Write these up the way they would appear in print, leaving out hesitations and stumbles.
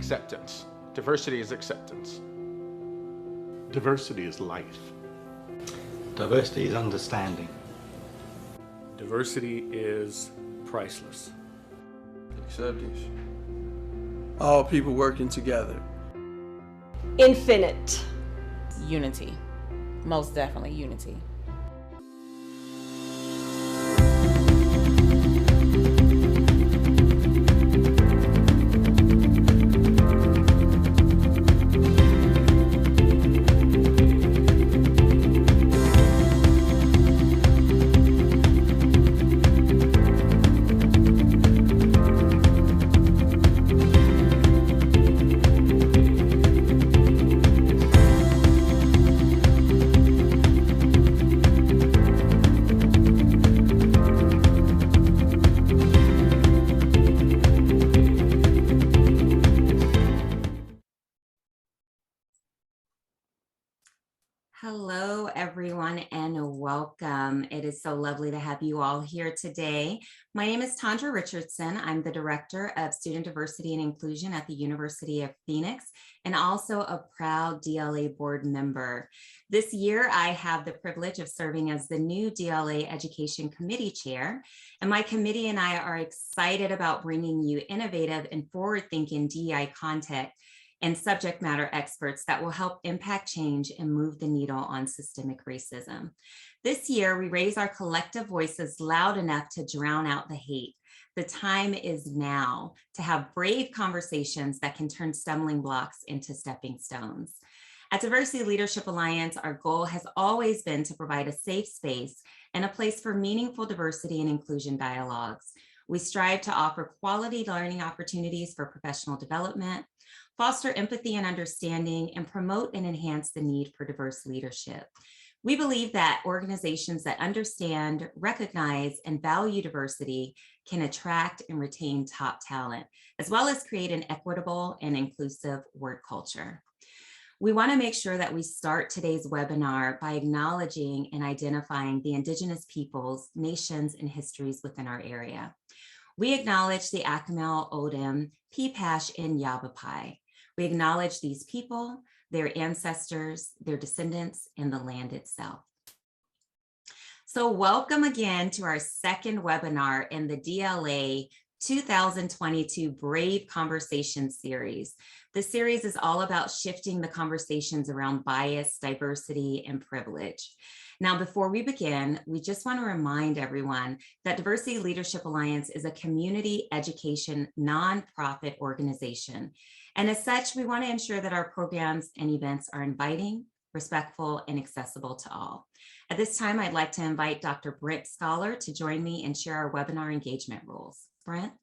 acceptance. Diversity is acceptance. Diversity is life. Diversity is understanding. Diversity is priceless. Acceptance. All people working together. Infinite. Unity. Most definitely unity. Hello, everyone, and welcome. It is so lovely to have you all here today. My name is Tondra Richardson. I'm the Director of Student Diversity and Inclusion at the University of Phoenix, and also a proud DLA board member. This year, I have the privilege of serving as the new DLA Education Committee Chair, and my committee and I are excited about bringing you innovative and forward-thinking DEI content and subject matter experts that will help impact change and move the needle on systemic racism. This year, we raise our collective voices loud enough to drown out the hate. The time is now to have brave conversations that can turn stumbling blocks into stepping stones. At Diversity Leadership Alliance, our goal has always been to provide a safe space and a place for meaningful diversity and inclusion dialogues. We strive to offer quality learning opportunities for professional development, foster empathy and understanding, and promote and enhance the need for diverse leadership. We believe that organizations that understand, recognize, and value diversity can attract and retain top talent, as well as create an equitable and inclusive work culture. We want to make sure that we start today's webinar by acknowledging and identifying the Indigenous peoples, nations, and histories within our area. We acknowledge the Acamel, Odem, Peepash, and Yavapai. We acknowledge these people, their ancestors, their descendants, and the land itself. So welcome again to our second webinar in the DLA 2022 Brave Conversation series. The series is all about shifting the conversations around bias, diversity, and privilege. Now, before we begin, we just want to remind everyone that Diversity Leadership Alliance is a community education nonprofit organization. And as such, we want to ensure that our programs and events are inviting, respectful, and accessible to all. At this time, I'd like to invite Dr. Brent Scholar to join me and share our webinar engagement rules. Brent?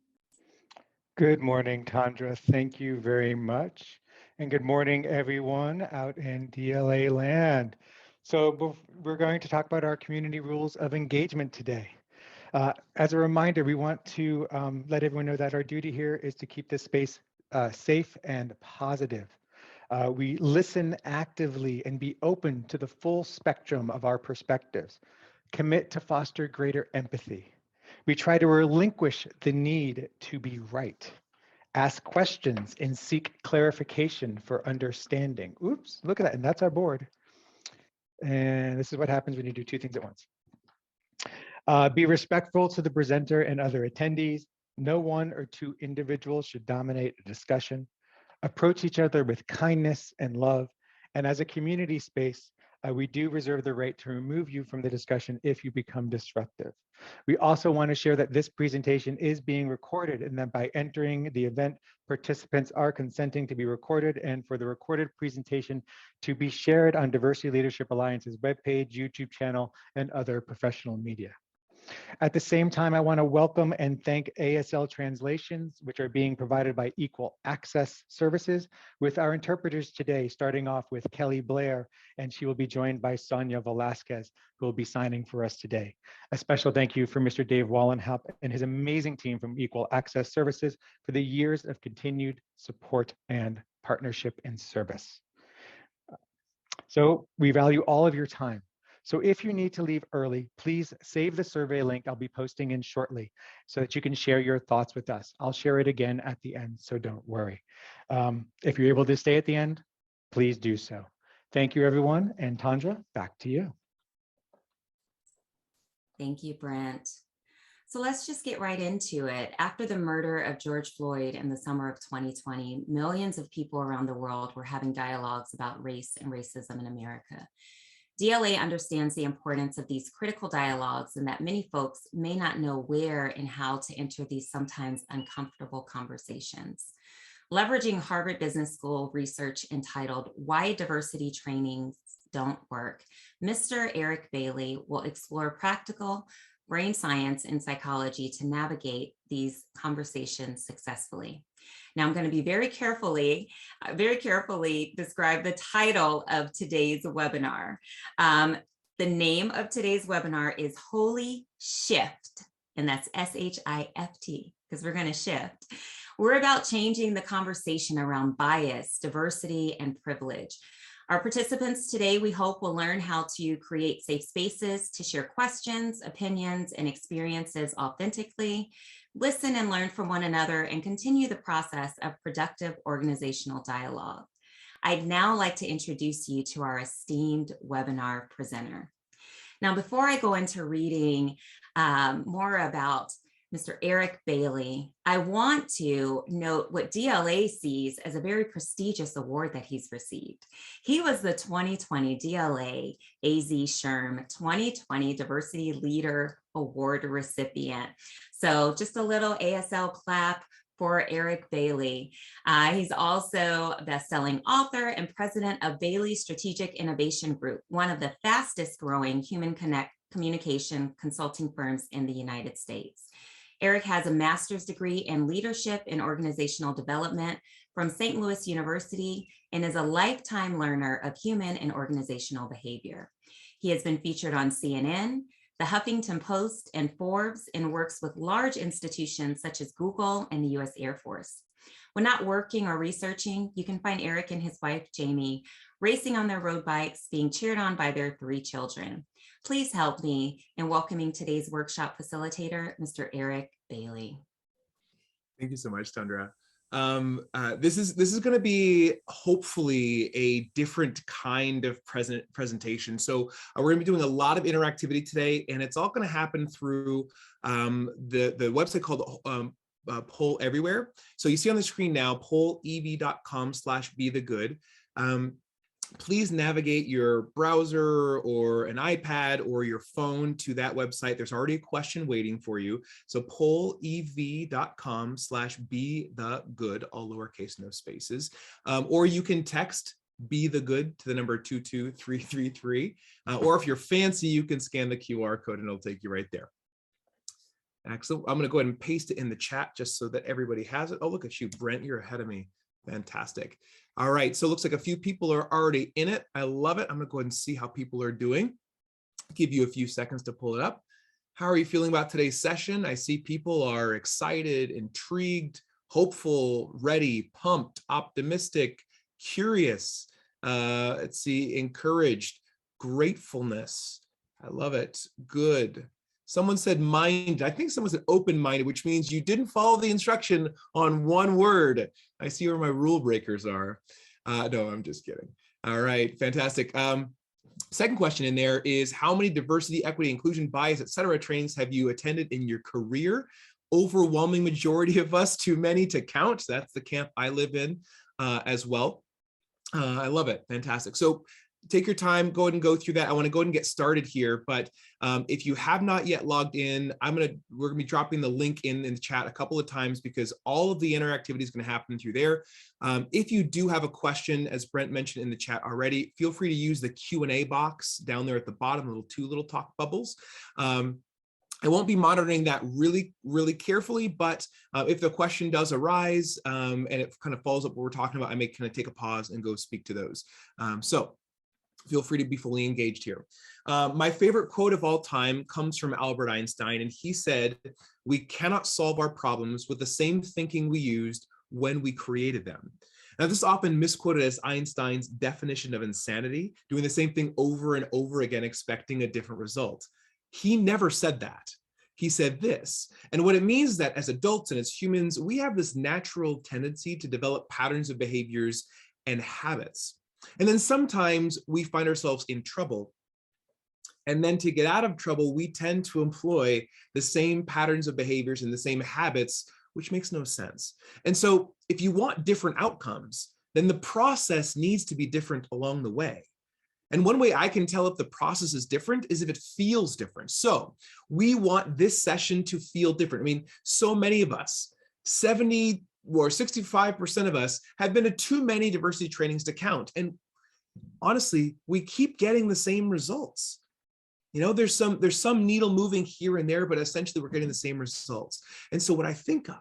Good morning, Tondra. Thank you very much. And good morning, everyone out in DLA land. So we're going to talk about our community rules of engagement today. As a reminder, we want to let everyone know that our duty here is to keep this space safe and positive. We listen actively and be open to the full spectrum of our perspectives, commit to foster greater empathy. We try to relinquish the need to be right, ask questions and seek clarification for understanding. Oops, look at that, and that's our board. And this is what happens when you do two things at once. Be respectful to the presenter and other attendees. No one or two individuals should dominate a discussion. Approach each other with kindness and love. And as a community space, we do reserve the right to remove you from the discussion if you become disruptive. We also want to share that this presentation is being recorded and that by entering the event, participants are consenting to be recorded and for the recorded presentation to be shared on Diversity Leadership Alliance's webpage, YouTube channel, and other professional media. At the same time, I want to welcome and thank ASL translations, which are being provided by Equal Access Services, with our interpreters today, starting off with Kelly Blair, and she will be joined by Sonia Velasquez, who will be signing for us today. A special thank you for Mr. Dave Wallenhaupt and his amazing team from Equal Access Services for the years of continued support and partnership and service. So we value all of your time. So if you need to leave early, please save the survey link I'll be posting in shortly so that you can share your thoughts with us. I'll share it again at the end, so don't worry. If you're able to stay at the end, please do so. Thank you, everyone. And Tandra, back to you. Thank you, Brent. So let's just get right into it. After the murder of George Floyd in the summer of 2020, millions of people around the world were having dialogues about race and racism in America. DLA understands the importance of these critical dialogues and that many folks may not know where and how to enter these sometimes uncomfortable conversations. Leveraging Harvard Business School research entitled "Why Diversity Trainings Don't Work," Mr. Eric Bailey will explore practical brain science and psychology to navigate these conversations successfully. Now, I'm going to be very carefully describe the title of today's webinar. The name of today's webinar is WHOLLY Shift, and that's SHIFT, because we're going to shift. We're about changing the conversation around bias, diversity, and privilege. Our participants today, we hope, will learn how to create safe spaces to share questions, opinions, and experiences authentically, listen and learn from one another, and continue the process of productive organizational dialogue. I'd now like to introduce you to our esteemed webinar presenter. Now, before I go into reading more about Mr. Eric Bailey, I want to note what DLA sees as a very prestigious award that he's received. He was the 2020 DLA AZ SHRM 2020 Diversity Leader Award recipient. So just a little ASL clap for Eric Bailey. He's also a best-selling author and president of Bailey Strategic Innovation Group, one of the fastest growing human communication consulting firms in the United States. Eric has a master's degree in leadership and organizational development from St. Louis University and is a lifetime learner of human and organizational behavior. He has been featured on CNN, the Huffington Post, and Forbes, and works with large institutions such as Google and the US Air Force. When not working or researching, you can find Eric and his wife, Jamie, racing on their road bikes, being cheered on by their 3 children. Please help me in welcoming today's workshop facilitator, Mr. Eric Bailey. Thank you so much, Tundra. This is going to be hopefully a different kind of presentation. So we're going to be doing a lot of interactivity today, and it's all going to happen through the website called Poll Everywhere. So you see on the screen now, pollev.com/bethegood. Please navigate your browser or an iPad or your phone to that website. There's already a question waiting for you. So pollev.com/bethegood, all lowercase, no spaces. Or you can text "be the good" to the number 22333. Or if you're fancy, you can scan the QR code and it'll take you right there. Excellent. I'm going to go ahead and paste it in the chat just so that everybody has it. Oh, look at you, Brent. You're ahead of me. Fantastic. All right, so it looks like a few people are already in it. I love it. I'm gonna go ahead and see how people are doing. Give you a few seconds to pull it up. How are you feeling about today's session? I see people are excited, intrigued, hopeful, ready, pumped, optimistic, curious. Let's see, encouraged, gratefulness. I love it. Good. Someone said minded. I think someone said open-minded, which means you didn't follow the instruction on one word. I see where my rule breakers are. No, I'm just kidding. All right, fantastic. Second question in there is, how many diversity, equity, inclusion, bias, etc. trainings have you attended in your career? Overwhelming majority of us, too many to count. That's the camp I live in as well. I love it. Fantastic. So take your time, go ahead and go through that. I want to go ahead and get started here, but if you have not yet logged in, we're gonna be dropping the link in the chat a couple of times because all of the interactivity is going to happen through there. If you do have a question, as Brent mentioned in the chat already, feel free to use the Q&A box down there at the bottom, two little talk bubbles. I won't be monitoring that really carefully, but if the question does arise and it kind of follows up what we're talking about, I may kind of take a pause and go speak to those. So feel free to be fully engaged here. My favorite quote of all time comes from Albert Einstein, and he said, "We cannot solve our problems with the same thinking we used when we created them." Now, this is often misquoted as Einstein's definition of insanity, doing the same thing over and over again, expecting a different result. He never said that. he said this. And what it means is that as adults and as humans, we have this natural tendency to develop patterns of behaviors and habits. And then sometimes we find ourselves in trouble. And then to get out of trouble, we tend to employ the same patterns of behaviors and the same habits, which makes no sense. And so if you want different outcomes, then the process needs to be different along the way. And one way I can tell if the process is different is if it feels different. So we want this session to feel different. I mean, so many of us, 70 or 65% of us have been to too many diversity trainings to count. And honestly, we keep getting the same results. You know, there's some needle moving here and there, but essentially we're getting the same results. And so what I think of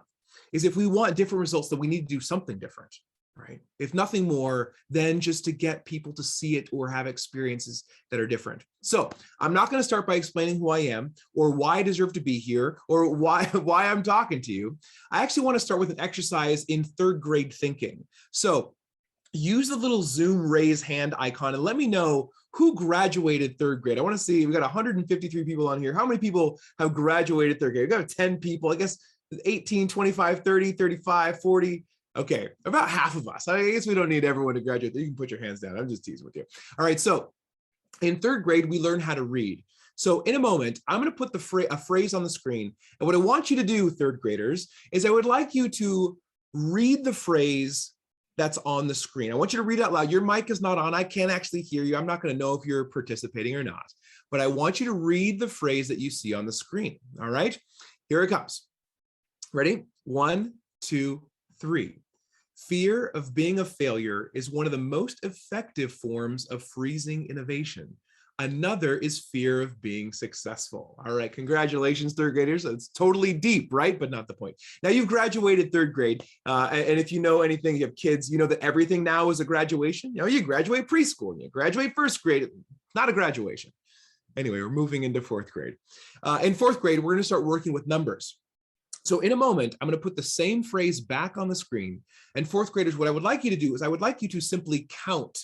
is if we want different results, then we need to do something different. Right? If nothing more than just to get people to see it or have experiences that are different. So I'm not going to start by explaining who I am or why I deserve to be here or why I'm talking to you. I actually want to start with an exercise in third grade thinking. So use the little Zoom raise hand icon and let me know who graduated third grade. I want to see, we got 153 people on here. How many people have graduated third grade? We've got 10 people, I guess 18, 25, 30, 35, 40. Okay, about half of us. I guess we don't need everyone to graduate. You can put your hands down. I'm just teasing with you. All right, so in third grade, we learn how to read. So in a moment, I'm going to put a phrase on the screen. And what I want you to do, third graders, is I would like you to read the phrase that's on the screen. I want you to read it out loud. Your mic is not on. I can't actually hear you. I'm not going to know if you're participating or not. But I want you to read the phrase that you see on the screen. All right, here it comes. Ready? 1, 2, 3. Fear of being a failure is one of the most effective forms of freezing innovation. Another is fear of being successful. All right, congratulations, third graders. It's totally deep, right? But not the point. Now you've graduated third grade. And if you know anything, you have kids, you know that everything now is a graduation. You know, you graduate preschool, you graduate first grade, not a graduation. Anyway, we're moving into fourth grade. In fourth grade, we're going to start working with numbers. So in a moment, I'm going to put the same phrase back on the screen. And fourth graders, what I would like you to do is I would like you to simply count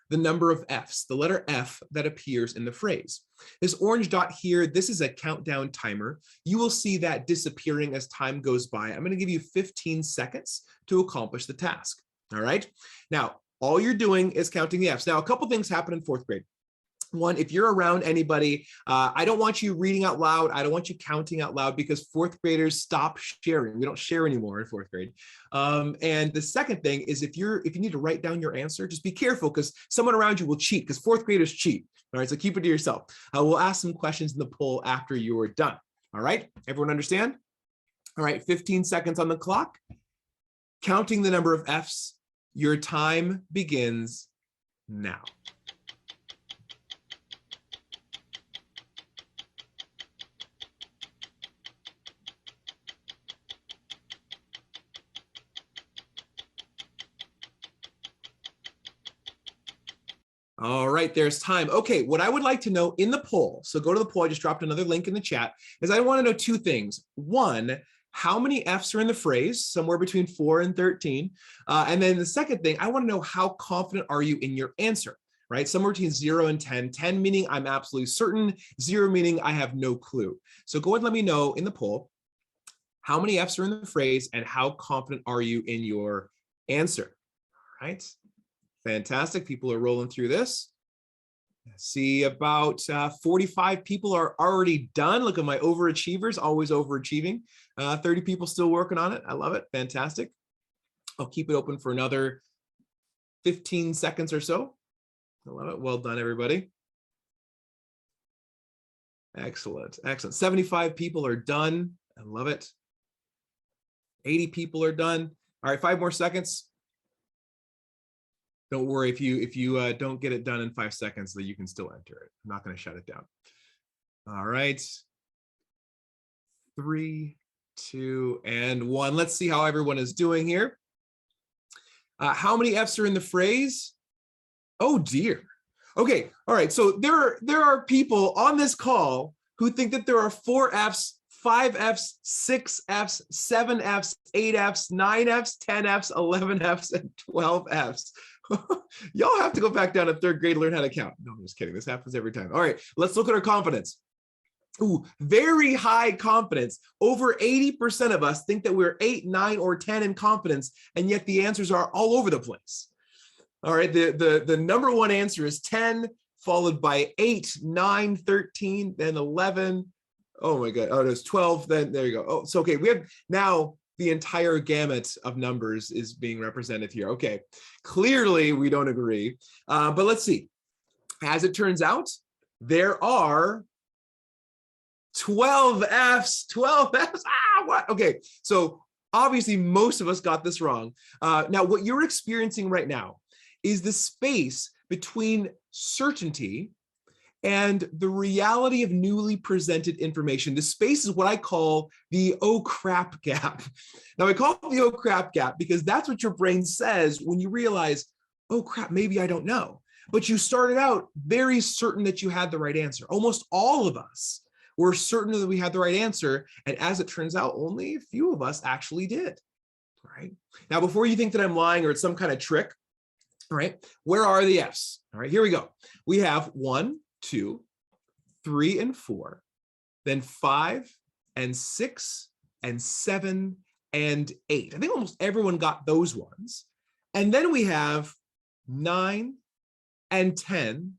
the number of Fs, the letter F that appears in the phrase. This orange dot here, this is a countdown timer. You will see that disappearing as time goes by. I'm going to give you 15 seconds to accomplish the task. All right. Now, all you're doing is counting the Fs. Now, a couple things happen in fourth grade. One, if you're around anybody, I don't want you reading out loud. I don't want you counting out loud because fourth graders stop sharing. We don't share anymore in fourth grade. And the second thing is if you need to write down your answer, just be careful because someone around you will cheat because fourth graders cheat. All right, so keep it to yourself. We'll ask some questions in the poll after you are done. All right, everyone understand? All right, 15 seconds on the clock. Counting the number of Fs. Your time begins now. All right, there's time. Okay, what I would like to know in the poll, so go to the poll, I just dropped another link in the chat, is I want to know two things. One, how many Fs are in the phrase, somewhere between 4 and 13. And then the second thing, I want to know how confident are you in your answer, right? Somewhere between 0 and 10, 10 meaning I'm absolutely certain, 0 meaning I have no clue. So go ahead and let me know in the poll, how many Fs are in the phrase and how confident are you in your answer, all right? Fantastic. People are rolling through this. I see about 45 people are already done. Look at my overachievers, always overachieving. 30 people still working on it. I love it. Fantastic. I'll keep it open for another 15 seconds or so. I love it. Well done, everybody. Excellent. Excellent. 75 people are done. I love it. 80 people are done. All right, 5 more seconds. Don't worry if you don't get it done in 5 seconds, that you can still enter it. I'm not going to shut it down. All right. 3, 2, and 1. Let's see how everyone is doing here. How many Fs are in the phrase? Oh dear. Okay. All right. So there are people on this call who think that there are 4 Fs, 5 Fs, 6 Fs, 7 Fs, 8 Fs, 9 Fs, 10 Fs, 11 Fs, and 12 Fs. Y'all have to go back down to third grade to learn how to count. No, I'm just kidding. This happens every time. All right, let's look at our confidence. Ooh, very high confidence. Over 80% of us think that we're 8, 9, or 10 in confidence, and yet the answers are all over the place. All right, the number one answer is 10, followed by 8, 9, 13, then 11. Oh my God, oh, there's 12, then there you go. Oh, so okay, we have now the entire gamut of numbers is being represented here. Okay, clearly we don't agree, but let's see. As it turns out, there are 12 Fs, 12 Fs, what? Okay, so obviously most of us got this wrong. Now what you're experiencing right now is the space between certainty and the reality of newly presented information. The space is what I call the oh crap gap. Now I call it the oh crap gap because that's what your brain says when you realize, oh crap, maybe I don't know. But you started out very certain that you had the right answer. Almost all of us were certain that we had the right answer. And as it turns out, only a few of us actually did. All right. Now, before you think that I'm lying or it's some kind of trick, all right, where are the Fs? All right, here we go. We have 1, 2, 3, and 4, then 5 and 6 and 7 and 8. I think almost everyone got those ones. And then we have 9 and 10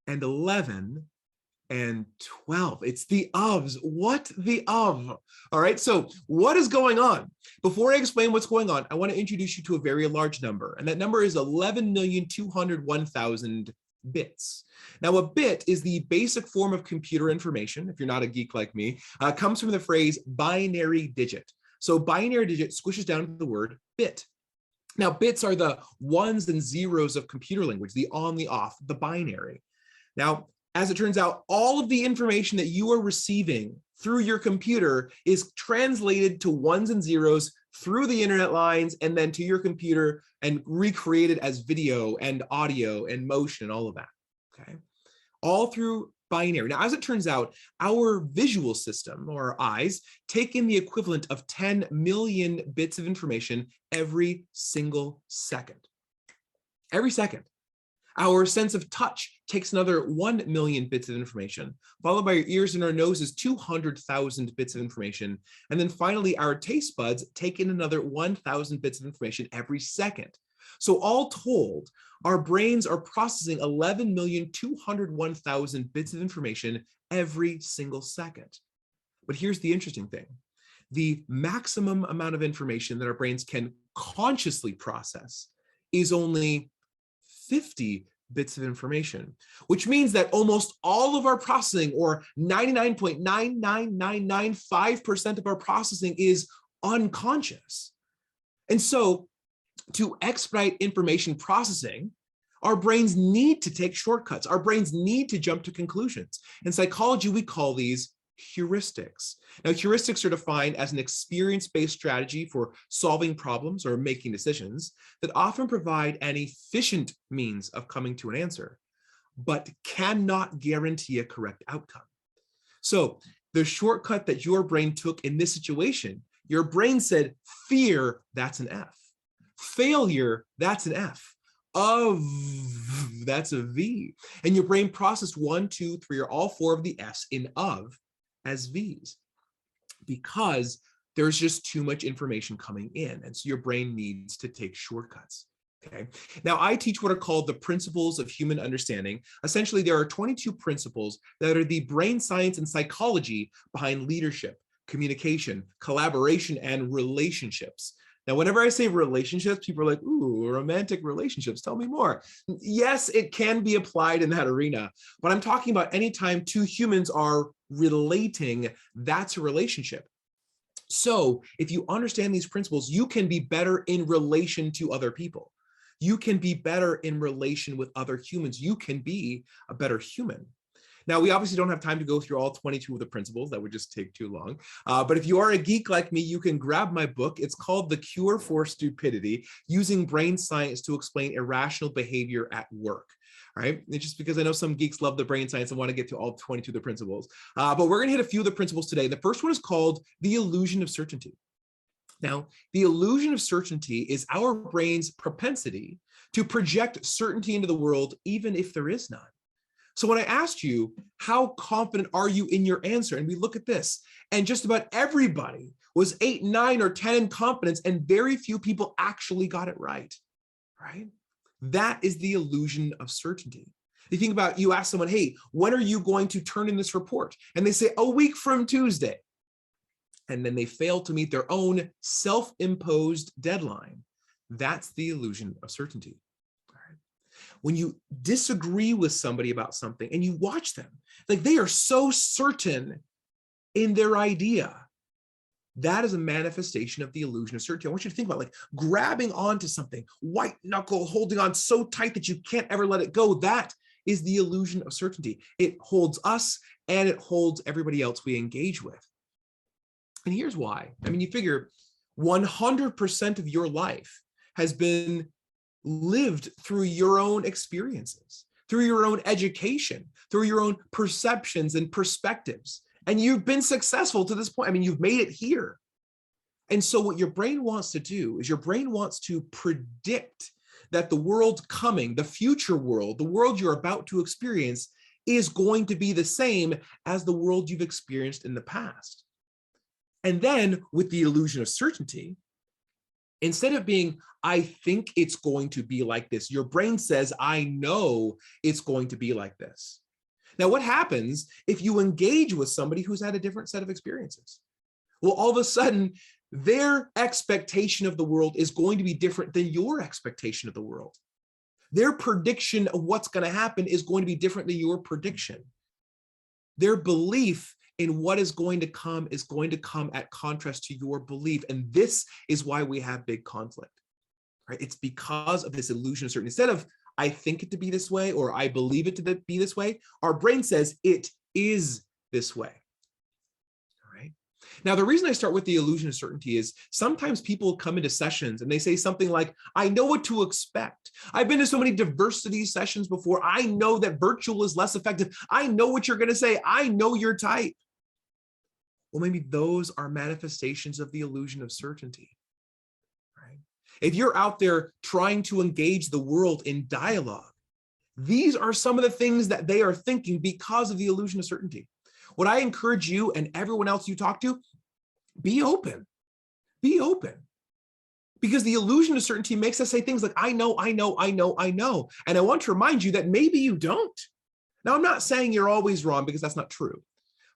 and 11 and 12. It's the ofs. What the of? All right, so what is going on? Before I explain what's going on, I want to introduce you to a very large number, and that number is 11,201,000 bits. Now, a bit is the basic form of computer information. If you're not a geek like me, comes from the phrase binary digit. So binary digit squishes down to the word bit. Now, bits are the ones and zeros of computer language, the on, the off, the binary. Now, as it turns out, all of the information that you are receiving through your computer is translated to ones and zeros through the internet lines and then to your computer and recreated as video and audio and motion and all of that, okay? All through binary. Now, as it turns out, our visual system, or our eyes, take in the equivalent of 10 million bits of information every single second. Every second. Our sense of touch takes another 1 million bits of information, followed by our ears and our noses, 200,000 bits of information. And then finally, our taste buds take in another 1,000 bits of information every second. So all told, our brains are processing 11,201,000 bits of information every single second. But here's the interesting thing. The maximum amount of information that our brains can consciously process is only 50 bits of information, which means that almost all of our processing, or 99.99995% of our processing, is unconscious. And so to expedite information processing, our brains need to take shortcuts. Our brains need to jump to conclusions. In psychology, we call these heuristics. Now, heuristics are defined as an experience-based strategy for solving problems or making decisions that often provide an efficient means of coming to an answer, but cannot guarantee a correct outcome. So the shortcut that your brain took in this situation, your brain said, fear, that's an F. Failure, that's an F. Of, that's a V. And your brain processed 1, 2, 3, or all 4 of the F's in of as V's, because there's just too much information coming in. And so your brain needs to take shortcuts. Okay. Now, I teach what are called the principles of human understanding. Essentially, there are 22 principles that are the brain science and psychology behind leadership, communication, collaboration, and relationships. Now, whenever I say relationships, people are like, ooh, romantic relationships, tell me more. Yes, it can be applied in that arena, but I'm talking about anytime two humans are relating, that's a relationship. So if you understand these principles, you can be better in relation to other people. You can be better in relation with other humans. You can be a better human. Now, we obviously don't have time to go through all 22 of the principles. That would just take too long. But if you are a geek like me, you can grab my book. It's called The Cure for Stupidity, Using Brain Science to Explain Irrational Behavior at Work. All right? It's just because I know some geeks love the brain science and want to get to all 22 of the principles. But we're going to hit a few of the principles today. The first one is called the illusion of certainty. Now, the illusion of certainty is our brain's propensity to project certainty into the world, even if there is none. So when I asked you, how confident are you in your answer? And we look at this, and just about everybody was 8, 9, or 10 in confidence, and very few people actually got it right, right? That is the illusion of certainty. You think about, you ask someone, hey, when are you going to turn in this report? And they say, a week from Tuesday. And then they fail to meet their own self-imposed deadline. That's the illusion of certainty. When you disagree with somebody about something and you watch them, like they are so certain in their idea, that is a manifestation of the illusion of certainty. I want you to think about like grabbing onto something, white knuckle, holding on so tight that you can't ever let it go. That is the illusion of certainty. It holds us and it holds everybody else we engage with. And here's why. I mean, you figure 100% of your life has been lived through your own experiences, through your own education, through your own perceptions and perspectives. And you've been successful to this point. I mean, you've made it here. And so what your brain wants to do is your brain wants to predict that the world coming, the future world, the world you're about to experience is going to be the same as the world you've experienced in the past. And then with the illusion of certainty, instead of being, I think it's going to be like this, your brain says, I know it's going to be like this. Now, what happens if you engage with somebody who's had a different set of experiences? Well, all of a sudden, their expectation of the world is going to be different than your expectation of the world. Their prediction of what's going to happen is going to be different than your prediction. Their belief in what is going to come at contrast to your belief. And this is why we have big conflict, right? It's because of this illusion of certainty. Instead of, I think it to be this way, or I believe it to be this way, our brain says it is this way. All right. Now, the reason I start with the illusion of certainty is sometimes people come into sessions and they say something like, I know what to expect. I've been to so many diversity sessions before. I know that virtual is less effective. I know what you're going to say. I know your type. Well, maybe those are manifestations of the illusion of certainty, right? If you're out there trying to engage the world in dialogue, these are some of the things that they are thinking because of the illusion of certainty. What I encourage you and everyone else you talk to, be open, be open. Because the illusion of certainty makes us say things like, I know, I know, I know, I know. And I want to remind you that maybe you don't. Now, I'm not saying you're always wrong because that's not true.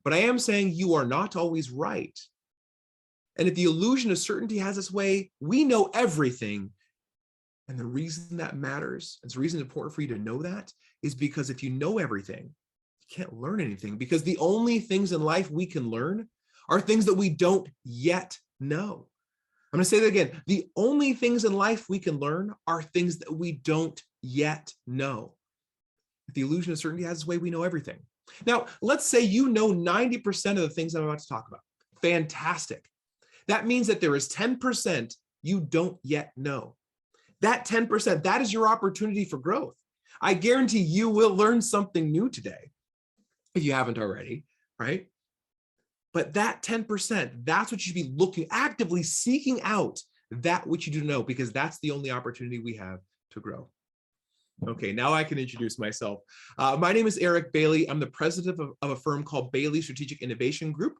But I am saying you are not always right. And if the illusion of certainty has its way, we know everything. And the reason that matters, and the reason it's important for you to know that, is because if you know everything, you can't learn anything. Because the only things in life we can learn are things that we don't yet know. I'm going to say that again. The only things in life we can learn are things that we don't yet know. If the illusion of certainty has its way, we know everything. Now, let's say you know 90% of the things I'm about to talk about. Fantastic. That means that there is 10% you don't yet know. That 10%, that is your opportunity for growth. I guarantee you will learn something new today, if you haven't already, right? But that 10%, that's what you should be looking, actively seeking out that which you do know, because that's the only opportunity we have to grow. Okay, now I can introduce myself. My name is Eric Bailey. I'm the president of a firm called Bailey Strategic Innovation Group.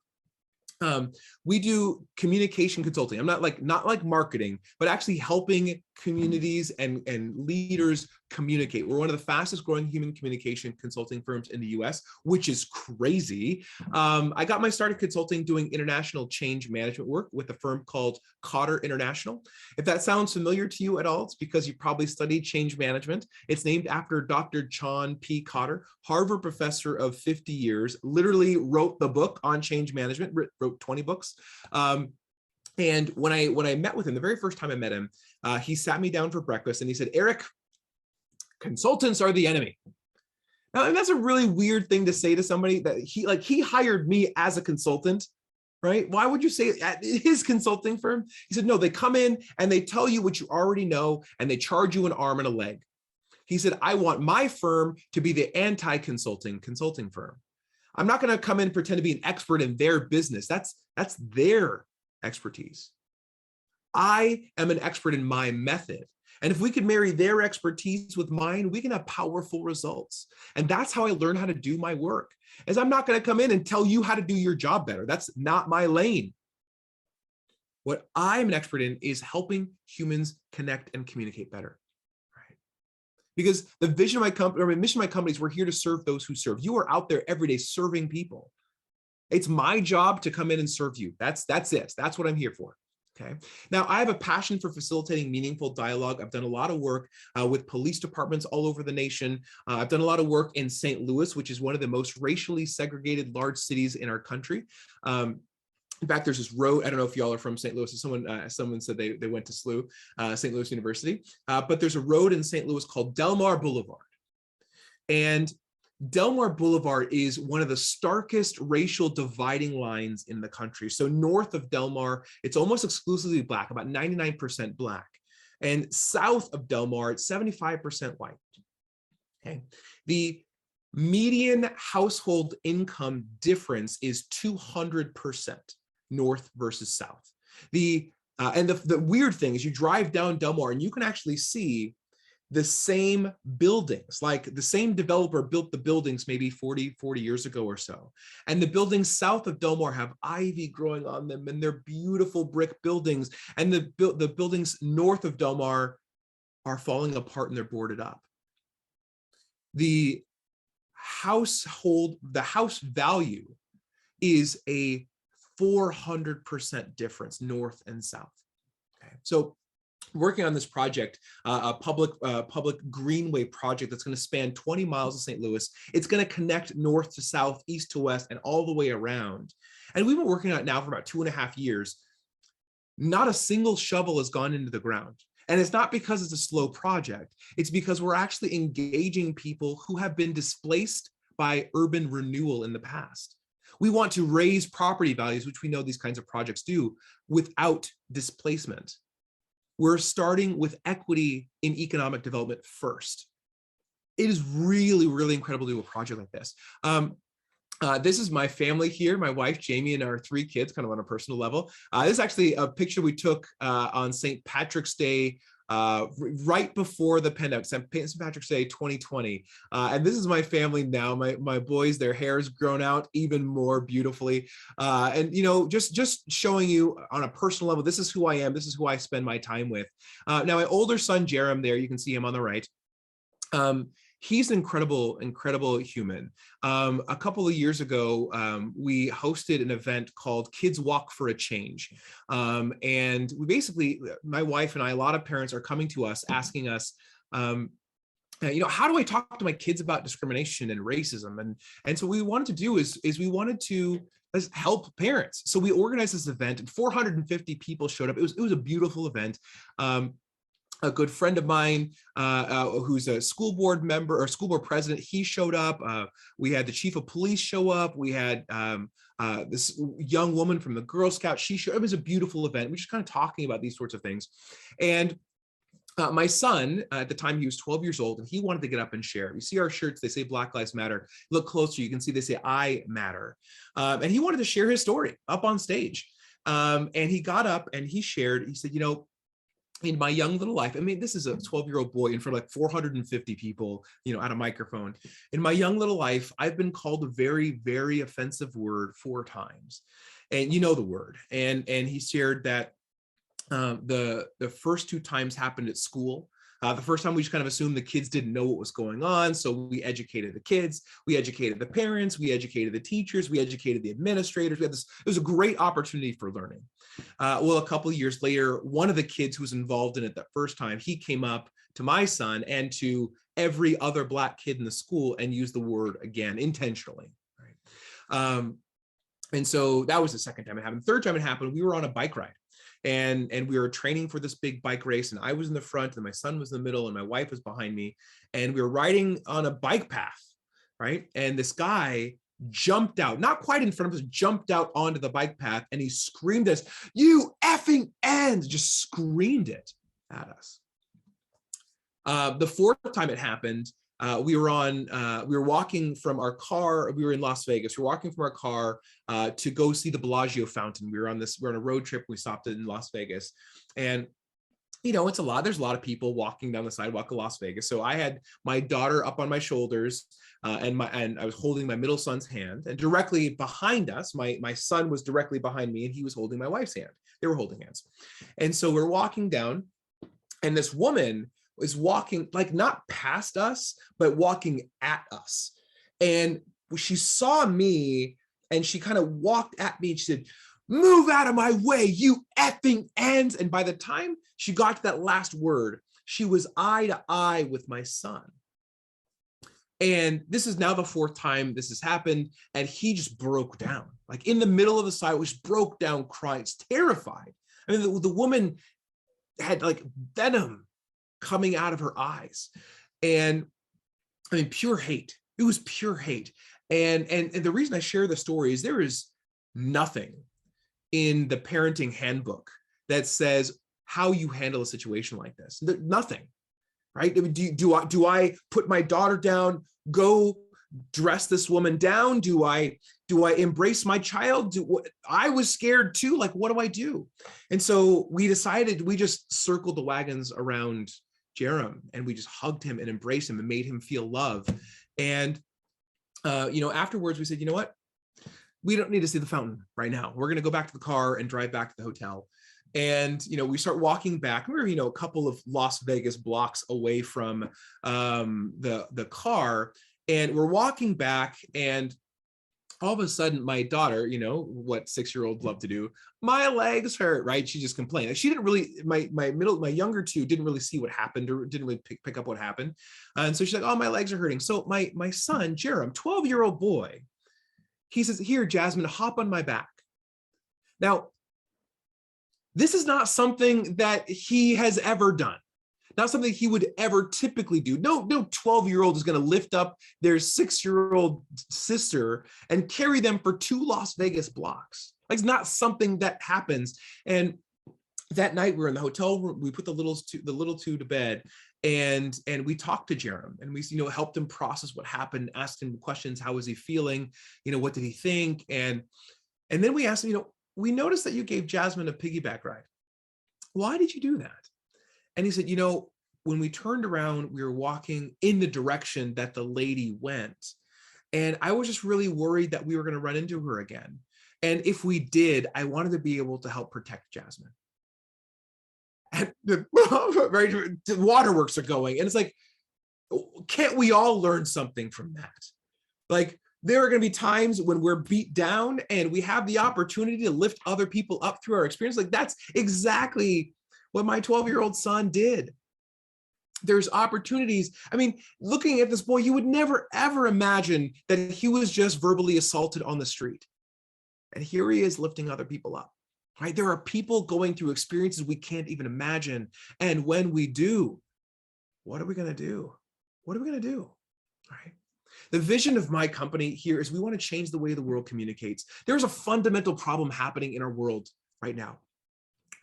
We do communication consulting. I'm not like marketing, but actually helping communities and leaders communicate. We're one of the fastest growing human communication consulting firms in the US, which is crazy. I got my start in consulting doing international change management work with a firm called Cotter International. If that sounds familiar to you at all, it's because you probably studied change management. It's named after Dr. John P. Cotter, Harvard professor of 50 years, literally wrote the book on change management, wrote 20 books. And when I met with him, the very first time I met him, he sat me down for breakfast and he said, Eric, consultants are the enemy. Now, and that's a really weird thing to say to somebody that he hired me as a consultant, right? Why would you say it at his consulting firm? He said, no, they come in and they tell you what you already know and they charge you an arm and a leg. He said, I want my firm to be the anti-consulting consulting firm. I'm not going to come in and pretend to be an expert in their business. That's their expertise. I am an expert in my method. And if we could marry their expertise with mine, we can have powerful results. And that's how I learn how to do my work. Is I'm not going to come in and tell you how to do your job better. That's not my lane. What I'm an expert in is helping humans connect and communicate better. Right? Because the vision of my company, or my mission of my company is we're here to serve those who serve. You are out there every day serving people. It's my job to come in and serve you. That's it. That's what I'm here for. Okay. Now, I have a passion for facilitating meaningful dialogue. I've done a lot of work with police departments all over the nation. I've done a lot of work in St. Louis, which is one of the most racially segregated large cities in our country. In fact, there's this road. I don't know if y'all are from St. Louis. Someone said they went to SLU, St. Louis University. But there's a road in St. Louis called Delmar Boulevard. And Delmar Boulevard is one of the starkest racial dividing lines in the country. So north of Delmar, it's almost exclusively Black, about 99% Black. And south of Delmar, it's 75% white. Okay. The median household income difference is 200% north versus south. The weird thing is you drive down Delmar and you can actually see the same buildings, like the same developer built the buildings maybe 40 years ago or so. And the buildings south of Delmar have ivy growing on them and they're beautiful brick buildings. And the buildings north of Delmar are falling apart and they're boarded up. The house value is a 400% difference north and south. Okay. So working on this project, a public greenway project that's going to span 20 miles of St. Louis. It's going to connect north to south, east to west, and all the way around. And we've been working on it now for about 2.5 years. Not a single shovel has gone into the ground. And it's not because it's a slow project. It's because we're actually engaging people who have been displaced by urban renewal in the past. We want to raise property values, which we know these kinds of projects do, without displacement. We're starting with equity in economic development first. It is really, really incredible to do a project like this. This is my family here, my wife, Jamie, and our 3 kids, kind of on a personal level. This is actually a picture we took on St. Patrick's Day, right before the pandemic, St. Patrick's Day 2020. And this is my family now. My boys, their hair's grown out even more beautifully. And just showing you on a personal level, this is who I am. This is who I spend my time with. Now, my older son, Jerem, there, you can see him on the right. He's an incredible human. A couple of years ago, we hosted an event called Kids Walk for a Change. And we basically, my wife and I, a lot of parents are coming to us asking us, how do I talk to my kids about discrimination and racism? And so what we wanted to do is we wanted to help parents. So we organized this event and 450 people showed up. It was a beautiful event. A good friend of mine who's a school board member or school board president, he showed up. We had the chief of police show up. We had this young woman from the Girl Scouts. She showed. It was a beautiful event. We're just kind of talking about these sorts of things. And my son, at the time, he was 12 years old, and he wanted to get up and share. You see our shirts, they say Black Lives Matter. Look closer, you can see they say I matter. And he wanted to share his story up on stage. And he got up and he shared, he said, in my young little life, I mean, this is a 12-year-old boy in front of like 450 people, at a microphone. In my young little life, I've been called a very, very offensive word 4 times. And the word. And he shared that the first 2 times happened at school. The first time we just kind of assumed the kids didn't know what was going on. So we educated the kids, we educated the parents, we educated the teachers, we educated the administrators. It was a great opportunity for learning. Well, a couple of years later, one of the kids who was involved in it that first time, he came up to my son and to every other Black kid in the school and used the word again intentionally. Right? And so that was the second time it happened. The third time it happened, we were on a bike ride. And we were training for this big bike race, and I was in the front and my son was in the middle and my wife was behind me, and we were riding on a bike path, right? And this guy jumped out, not quite in front of us, jumped out onto the bike path, and he screamed at us, "You effing end!" Just screamed it at us. The fourth time it happened, we were walking from our car. We were in Las Vegas. We were walking from our car to go see the Bellagio fountain. We were on a road trip. We stopped in Las Vegas, and it's a lot. There's a lot of people walking down the sidewalk of Las Vegas. So I had my daughter up on my shoulders, and I was holding my middle son's hand, and directly behind us, my son was directly behind me, and he was holding my wife's hand. They were holding hands. And so we're walking down, and this woman is walking, like, not past us, but walking at us. And she saw me, and she kind of walked at me, and she said, "Move out of my way, you effing ends." And by the time she got to that last word, she was eye to eye with my son. And this is now the fourth time this has happened. And he just broke down, like in the middle of the sidewalk, just broke down crying, terrified. I mean, the woman had like venom coming out of her eyes. And I mean, pure hate. It was pure hate. And the reason I share the story is there is nothing in the parenting handbook that says how you handle a situation like this. Nothing, right? Do I put my daughter down, go dress this woman down? Do I embrace my child? I was scared too. Like, what do I do? And so we decided, we just circled the wagons around Jerem, and we just hugged him and embraced him and made him feel love. And afterwards we said, you know what? We don't need to see the fountain right now. We're going to go back to the car and drive back to the hotel. And, we start walking back. We were, a couple of Las Vegas blocks away from the car. And we're walking back, and all of a sudden my daughter, what 6-year-olds love to do, my legs hurt, right? She just complained. She didn't really, my younger two didn't really see what happened, or didn't really pick up what happened. And so she's like, "Oh, my legs are hurting." So my son, Jerem, 12-year-old boy, he says, "Here, Jasmine, hop on my back." Now, this is not something that he has ever done, not something he would ever typically do. No 12-year-old is going to lift up their 6-year-old sister and carry them for 2 Las Vegas blocks. Like, it's not something that happens. And that night we were in the hotel room, we put the little two to bed, and we talked to Jerem, and we helped him process what happened, asked him questions. How was he feeling? What did he think? And then we asked him, "We noticed that you gave Jasmine a piggyback ride. Why did you do that?" And he said, "When we turned around, we were walking in the direction that the lady went. And I was just really worried that we were going to run into her again. And if we did, I wanted to be able to help protect Jasmine." And the waterworks are going. And it's like, can't we all learn something from that? Like, there are going to be times when we're beat down and we have the opportunity to lift other people up through our experience. Like, that's exactly what my 12-year-old son did. There's opportunities. I mean, looking at this boy, you would never, ever imagine that he was just verbally assaulted on the street. And here he is lifting other people up, right? There are people going through experiences we can't even imagine. And when we do, what are we going to do? What are we going to do, right? The vision of my company here is we want to change the way the world communicates. There's a fundamental problem happening in our world right now.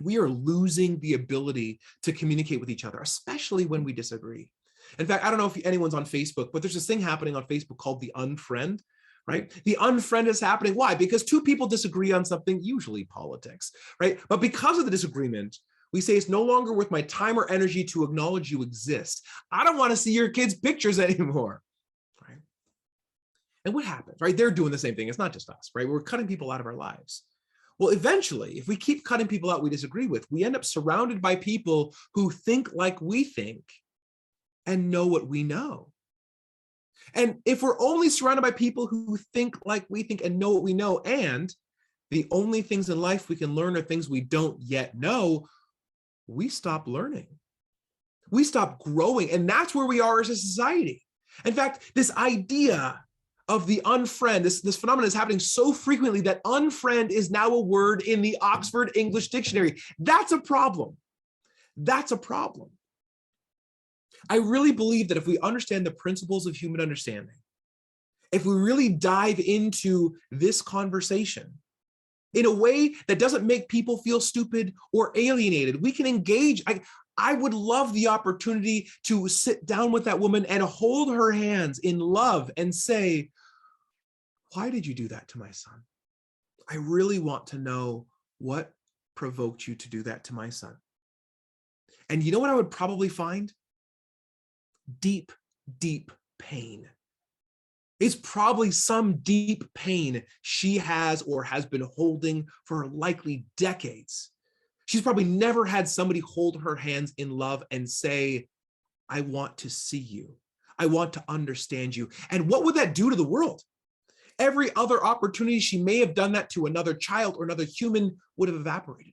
We are losing the ability to communicate with each other, especially when we disagree. In fact, I don't know if anyone's on Facebook, but there's this thing happening on Facebook called the unfriend, right? The unfriend is happening. Why? Because two people disagree on something, usually politics, right? But because of the disagreement, we say it's no longer worth my time or energy to acknowledge you exist. I don't want to see your kids' pictures anymore, right? And what happens, right? They're doing the same thing. It's not just us, right? We're cutting people out of our lives. Well, eventually, if we keep cutting people out we disagree with, we end up surrounded by people who think like we think and know what we know. And if we're only surrounded by people who think like we think and know what we know, and the only things in life we can learn are things we don't yet know, we stop learning. We stop growing. And that's where we are as a society. In fact, this idea of the unfriend, this phenomenon is happening so frequently that unfriend is now a word in the Oxford English Dictionary. That's a problem. That's a problem. I really believe that if we understand the principles of human understanding, if we really dive into this conversation in a way that doesn't make people feel stupid or alienated, we can engage. I would love the opportunity to sit down with that woman and hold her hands in love and say, "Why did you do that to my son? I really want to know what provoked you to do that to my son." And you know what I would probably find? Deep, deep pain. It's probably some deep pain she has or has been holding for likely decades. She's probably never had somebody hold her hands in love and say, I want to see you. I want to understand you. And what would that do to the world? Every other opportunity she may have done that to another child or another human would have evaporated.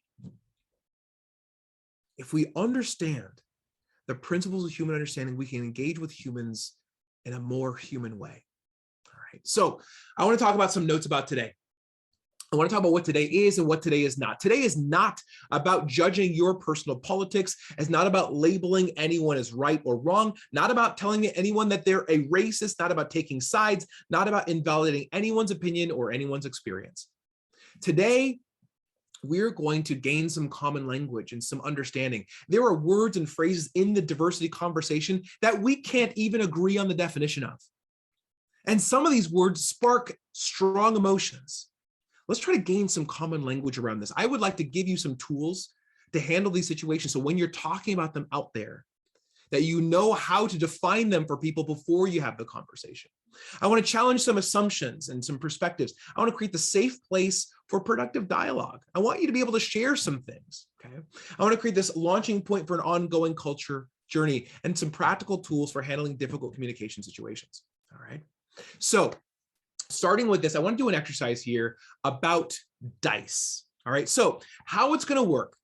If we understand the principles of human understanding, we can engage with humans in a more human way. All right. So I want to talk about some notes about today. I want to talk about what today is and what today is not. Today is not about judging your personal politics. It's not about labeling anyone as right or wrong, not about telling anyone that they're a racist, not about taking sides, not about invalidating anyone's opinion or anyone's experience. Today, we're going to gain some common language and some understanding. There are words and phrases in the diversity conversation that we can't even agree on the definition of. And some of these words spark strong emotions. Let's try to gain some common language around this. I would like to give you some tools to handle these situations. So when you're talking about them out there, that you know how to define them for people before you have the conversation. I want to challenge some assumptions and some perspectives. I want to create the safe place for productive dialogue. I want you to be able to share some things, okay? I want to create this launching point for an ongoing culture journey and some practical tools for handling difficult communication situations, all right? So starting with this, I want to do an exercise here about dice, all right? So how it's going to work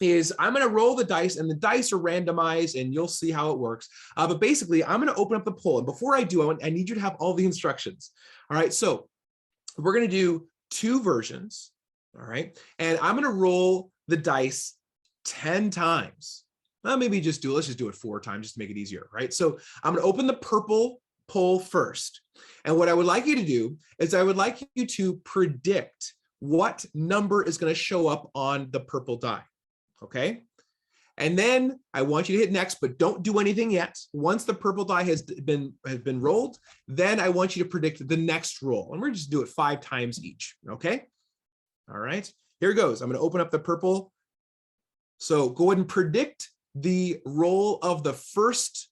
is I'm going to roll the dice, and the dice are randomized, and you'll see how it works. But basically, I'm going to open up the poll. And before I do, I need you to have all the instructions. All right, so we're going to do 2 versions. All right, and I'm going to roll the dice 10 times. Well, maybe let's just do it 4 times just to make it easier, right? So I'm going to open the purple poll first. And what I would like you to do is I would like you to predict what number is going to show up on the purple die. Okay, and then I want you to hit next, but don't do anything yet. Once the purple die has been rolled, then I want you to predict the next roll, and we're just do it 5 times each. Okay, all right, here it goes. I'm going to open up the purple. So go ahead and predict the roll of the first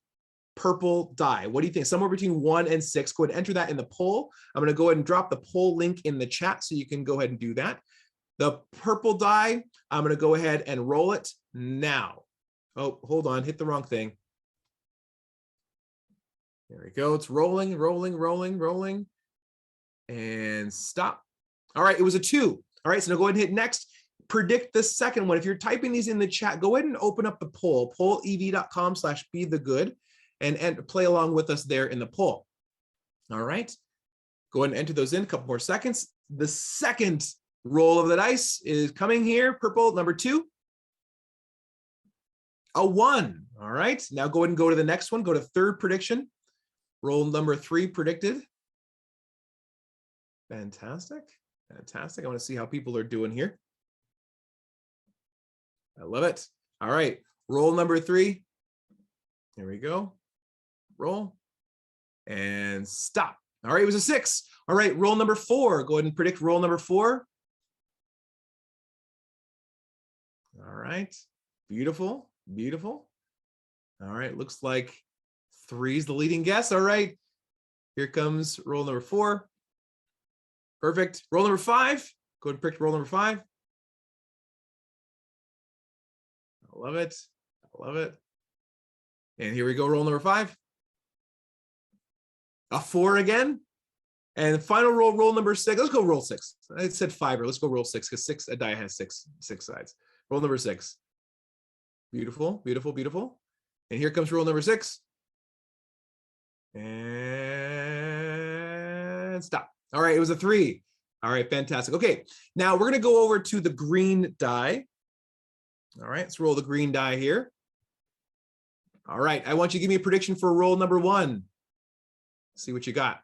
purple die. What do you think? Somewhere between 1 and 6. Go ahead and enter that in the poll. I'm going to go ahead and drop the poll link in the chat so you can go ahead and do that. The purple die, I'm going to go ahead and roll it now. Oh, hold on, hit the wrong thing. There we go. It's rolling, rolling, rolling, rolling, and stop. All right, it was a 2. All right, so now go ahead and hit next. Predict the second one. If you're typing these in the chat, go ahead and open up the poll, pollev.com/bethegood, and play along with us there in the poll. All right, go ahead and enter those in. A couple more seconds. The second roll of the dice is coming here. Purple, number 2. A 1. All right. Now go ahead and go to the next one. Go to third prediction. Roll number 3 predicted. Fantastic. Fantastic. I want to see how people are doing here. I love it. All right. Roll number 3. Here we go. Roll and stop. All right. It was a 6. All right. Roll number 4. Go ahead and predict roll number 4. All right, beautiful, beautiful. All right, looks like 3 is the leading guess. All right, here comes roll number 4. Perfect. Roll number 5. Go ahead and predict roll number 5. I love it. I love it. And here we go, roll number 5. A 4 again. And final roll, roll number 6. Let's go roll 6. I said 5, or let's go roll 6 because a die has six sides. Roll number 6. Beautiful, beautiful, beautiful. And here comes roll number 6. And stop. All right, it was a 3. All right, fantastic. Okay, now we're going to go over to the green die. All right, let's roll the green die here. All right, I want you to give me a prediction for roll number 1. See what you got.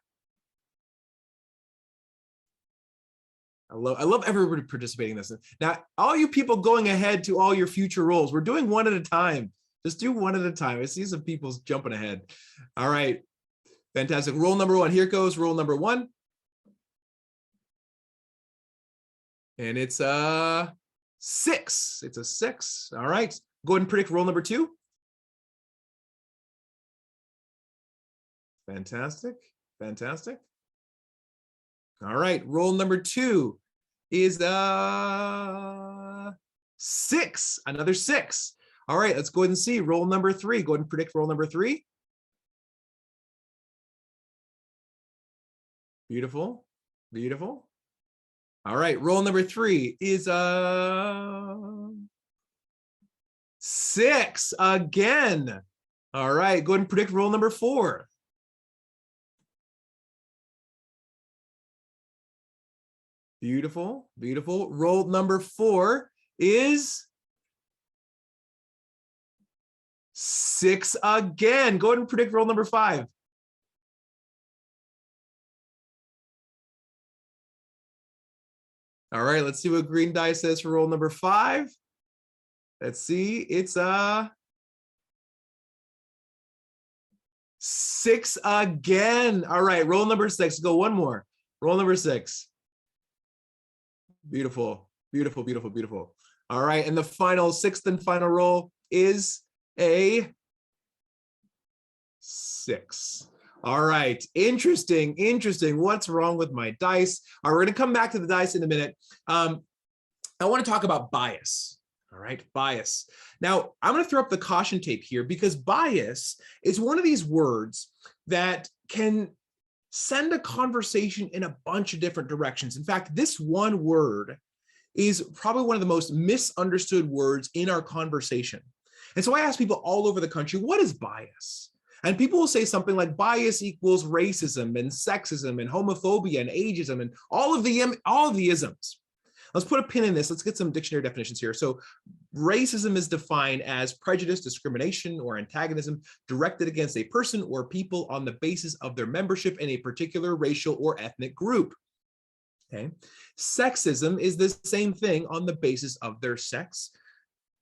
I love everybody participating in this. Now, all you people going ahead to all your future roles, we're doing one at a time. Just do one at a time. I see some people jumping ahead. All right, fantastic. Roll number 1. Here goes roll number 1. And it's a 6. It's a 6. All right. Go ahead and predict roll number 2. Fantastic. Fantastic. All right, roll number 2 is 6, another 6. All right, let's go ahead and see roll number 3. Go ahead and predict roll number 3. Beautiful, beautiful. All right, roll number 3 is 6 again. All right, go ahead and predict roll number 4. Beautiful, beautiful. Roll number 4 is 6 again. Go ahead and predict roll number 5. All right, let's see what green die says for roll number 5. Let's see, it's 6 again. All right, roll number 6. Go one more. Roll number 6. Beautiful, beautiful, beautiful, beautiful. All right, and the final 6th and final roll is a 6. All right, interesting, interesting. What's wrong with my dice? All right, we're gonna come back to the dice in a minute. I wanna talk about bias. All right, bias. Now, I'm gonna throw up the caution tape here because bias is one of these words that can send a conversation in a bunch of different directions. In fact, this one word is probably one of the most misunderstood words in our conversation. And so I ask people all over the country, what is bias? And people will say something like bias equals racism and sexism and homophobia and ageism and all of the isms. Let's put a pin in this. Let's get some dictionary definitions here. So racism is defined as prejudice, discrimination, or antagonism directed against a person or people on the basis of their membership in a particular racial or ethnic group. Okay. Sexism is the same thing on the basis of their sex.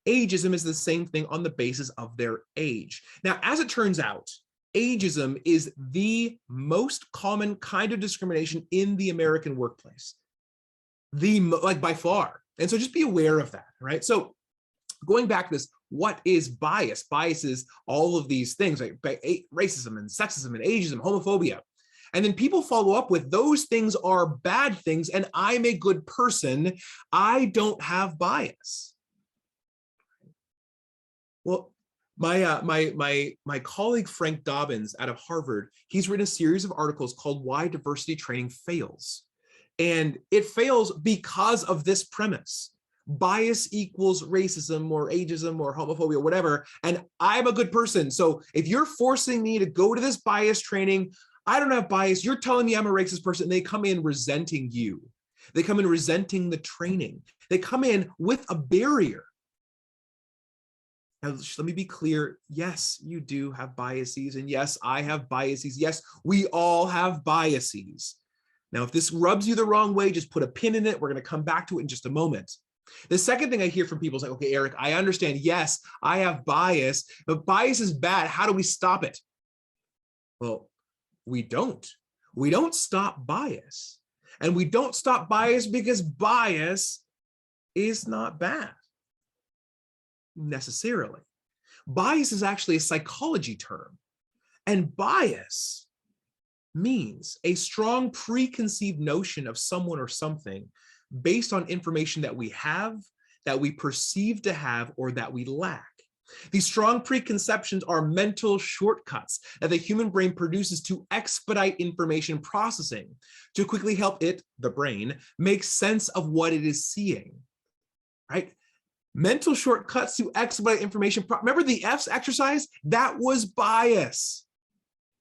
Ageism is the same thing on the basis of their age. Now, as it turns out, ageism is the most common kind of discrimination in the American workplace. Like by far. And so just be aware of that, right? So going back to this, what is bias? Bias is all of these things, like racism and sexism and ageism, homophobia. And then people follow up with those things are bad things and I'm a good person. I don't have bias. Well, my colleague Frank Dobbins out of Harvard, he's written a series of articles called Why Diversity Training Fails. And it fails because of this premise. Bias equals racism or ageism or homophobia, whatever, and I'm a good person. So if you're forcing me to go to this bias training, I don't have bias, you're telling me I'm a racist person, they come in resenting you. They come in resenting the training. They come in with a barrier. Now, let me be clear. Yes, you do have biases, and yes, I have biases. Yes, we all have biases. Now, if this rubs you the wrong way, just put a pin in it. We're going to come back to it in just a moment. The second thing I hear from people is like, okay, Eric, I understand. Yes, I have bias, but bias is bad. How do we stop it? Well, we don't. We don't stop bias. And we don't stop bias because bias is not bad necessarily. Bias is actually a psychology term. And bias means a strong preconceived notion of someone or something based on information that we have, that we perceive to have, or that we lack. These strong preconceptions are mental shortcuts that the human brain produces to expedite information processing, to quickly help it, the brain, make sense of what it is seeing, right? Mental shortcuts to expedite information. Remember the F's exercise? That was bias.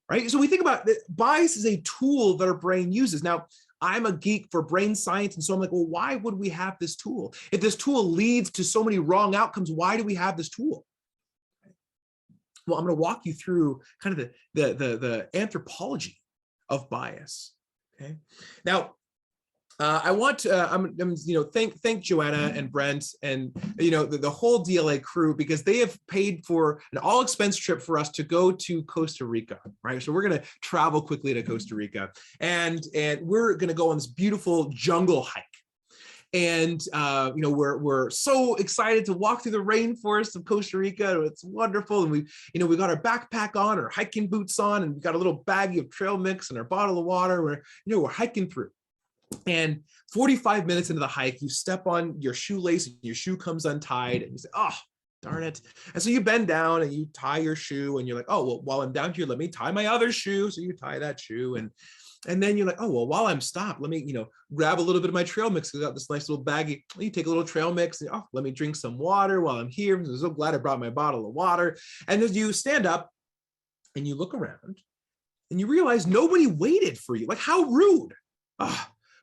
Right? So we think about that. Bias is a tool that our brain uses. Now, I'm a geek for brain science. And so I'm like, well, why would we have this tool? If this tool leads to so many wrong outcomes, why do we have this tool? Well, I'm going to walk you through kind of the anthropology of bias. Okay. Now, I want to thank Joanna and Brent and the whole DLA crew, because they have paid for an all expense trip for us to go to Costa Rica, right? So we're going to travel quickly to Costa Rica, and we're going to go on this beautiful jungle hike. And we're so excited to walk through the rainforest of Costa Rica. It's wonderful. And we got our backpack on, our hiking boots on, and we got a little baggie of trail mix and our bottle of water. We're hiking through. And 45 minutes into the hike, you step on your shoelace and your shoe comes untied, and you say, oh, darn it. And so you bend down and you tie your shoe, and you're like, oh, well, while I'm down here, let me tie my other shoe. So you tie that shoe, and then you're like, oh, well, while I'm stopped, let me, grab a little bit of my trail mix. I got this nice little baggie. You take a little trail mix, and let me drink some water while I'm here. I'm so glad I brought my bottle of water. And as you stand up and you look around and you realize nobody waited for you. Like, how rude.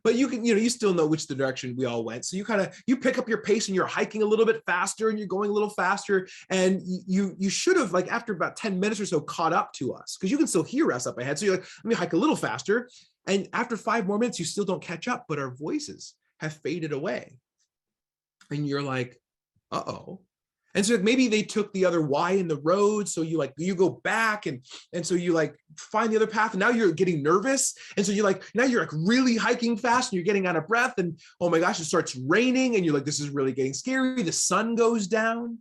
But you can, you still know which direction we all went. So you pick up your pace and you're hiking a little bit faster and you're going a little faster. And you should have, like, after about 10 minutes or so, caught up to us, because you can still hear us up ahead. So you're like, let me hike a little faster. And after 5 more minutes, you still don't catch up, but our voices have faded away. And you're like, uh-oh. And so maybe they took the other Y in the road. So you go back and so you find the other path, and now you're getting nervous. And so now you're really hiking fast and you're getting out of breath, and oh my gosh, it starts raining and you're like, this is really getting scary. The sun goes down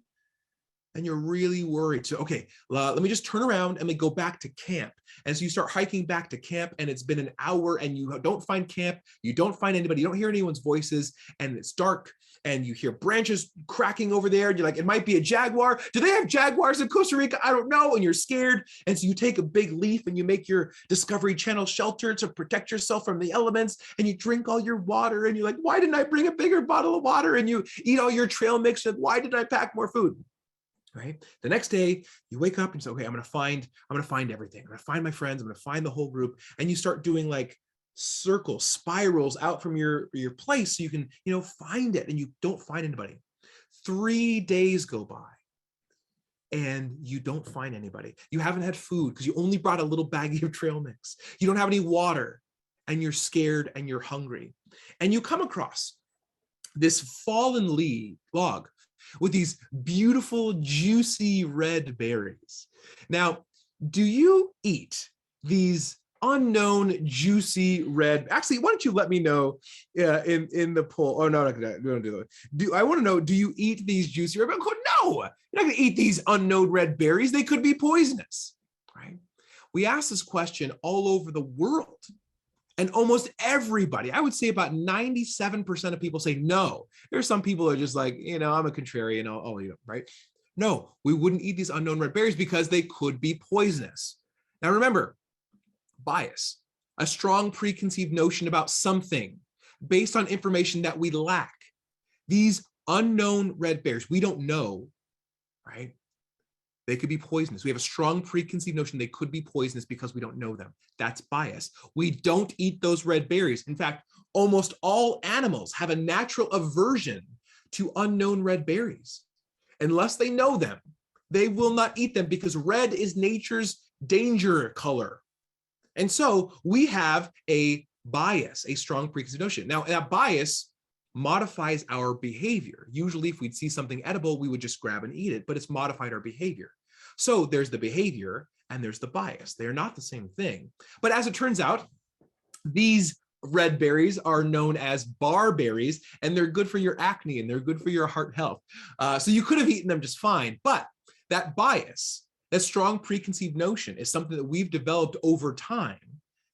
and you're really worried. So, okay, let me just turn around and we go back to camp. And so you start hiking back to camp, and it's been an hour and you don't find camp. You don't find anybody. You don't hear anyone's voices, and it's dark. And you hear branches cracking over there. And you're like, it might be a jaguar. Do they have jaguars in Costa Rica? I don't know. And you're scared. And so you take a big leaf and you make your Discovery Channel shelter to protect yourself from the elements. And you drink all your water. And you're like, why didn't I bring a bigger bottle of water? And you eat all your trail mix. And why did I pack more food? Right. The next day you wake up and say, okay, I'm going to find everything. I'm going to find my friends. I'm going to find the whole group. And you start doing circles, spirals out from your place, so you can find it, and you don't find anybody. 3 days go by and you don't find anybody. You haven't had food because you only brought a little baggie of trail mix. You don't have any water, and you're scared and you're hungry, and you come across this fallen log with these beautiful juicy red berries. Now, do you eat these unknown juicy red? Actually, why don't you let me know in the poll? Oh no, we don't do that. I want to know, do you eat these juicy red berries? No, you're not going to eat these unknown red berries. They could be poisonous, right? We ask this question all over the world, and almost everybody, I would say about 97% of people say no. There's some people who are just like, I'm a contrarian, I'll eat them, right? No, we wouldn't eat these unknown red berries because they could be poisonous. Now remember, bias, a strong preconceived notion about something based on information that we lack. These unknown red berries, we don't know, right? They could be poisonous. We have a strong preconceived notion they could be poisonous because we don't know them. That's bias. We don't eat those red berries. In fact, almost all animals have a natural aversion to unknown red berries. Unless they know them, they will not eat them because red is nature's danger color. And so we have a bias, a strong preconceived notion. Now, that bias modifies our behavior. Usually, if we'd see something edible, we would just grab and eat it, but it's modified our behavior. So there's the behavior and there's the bias. They're not the same thing. But as it turns out, these red berries are known as barberries, and they're good for your acne and they're good for your heart health. So you could have eaten them just fine, but that bias, that strong preconceived notion, is something that we've developed over time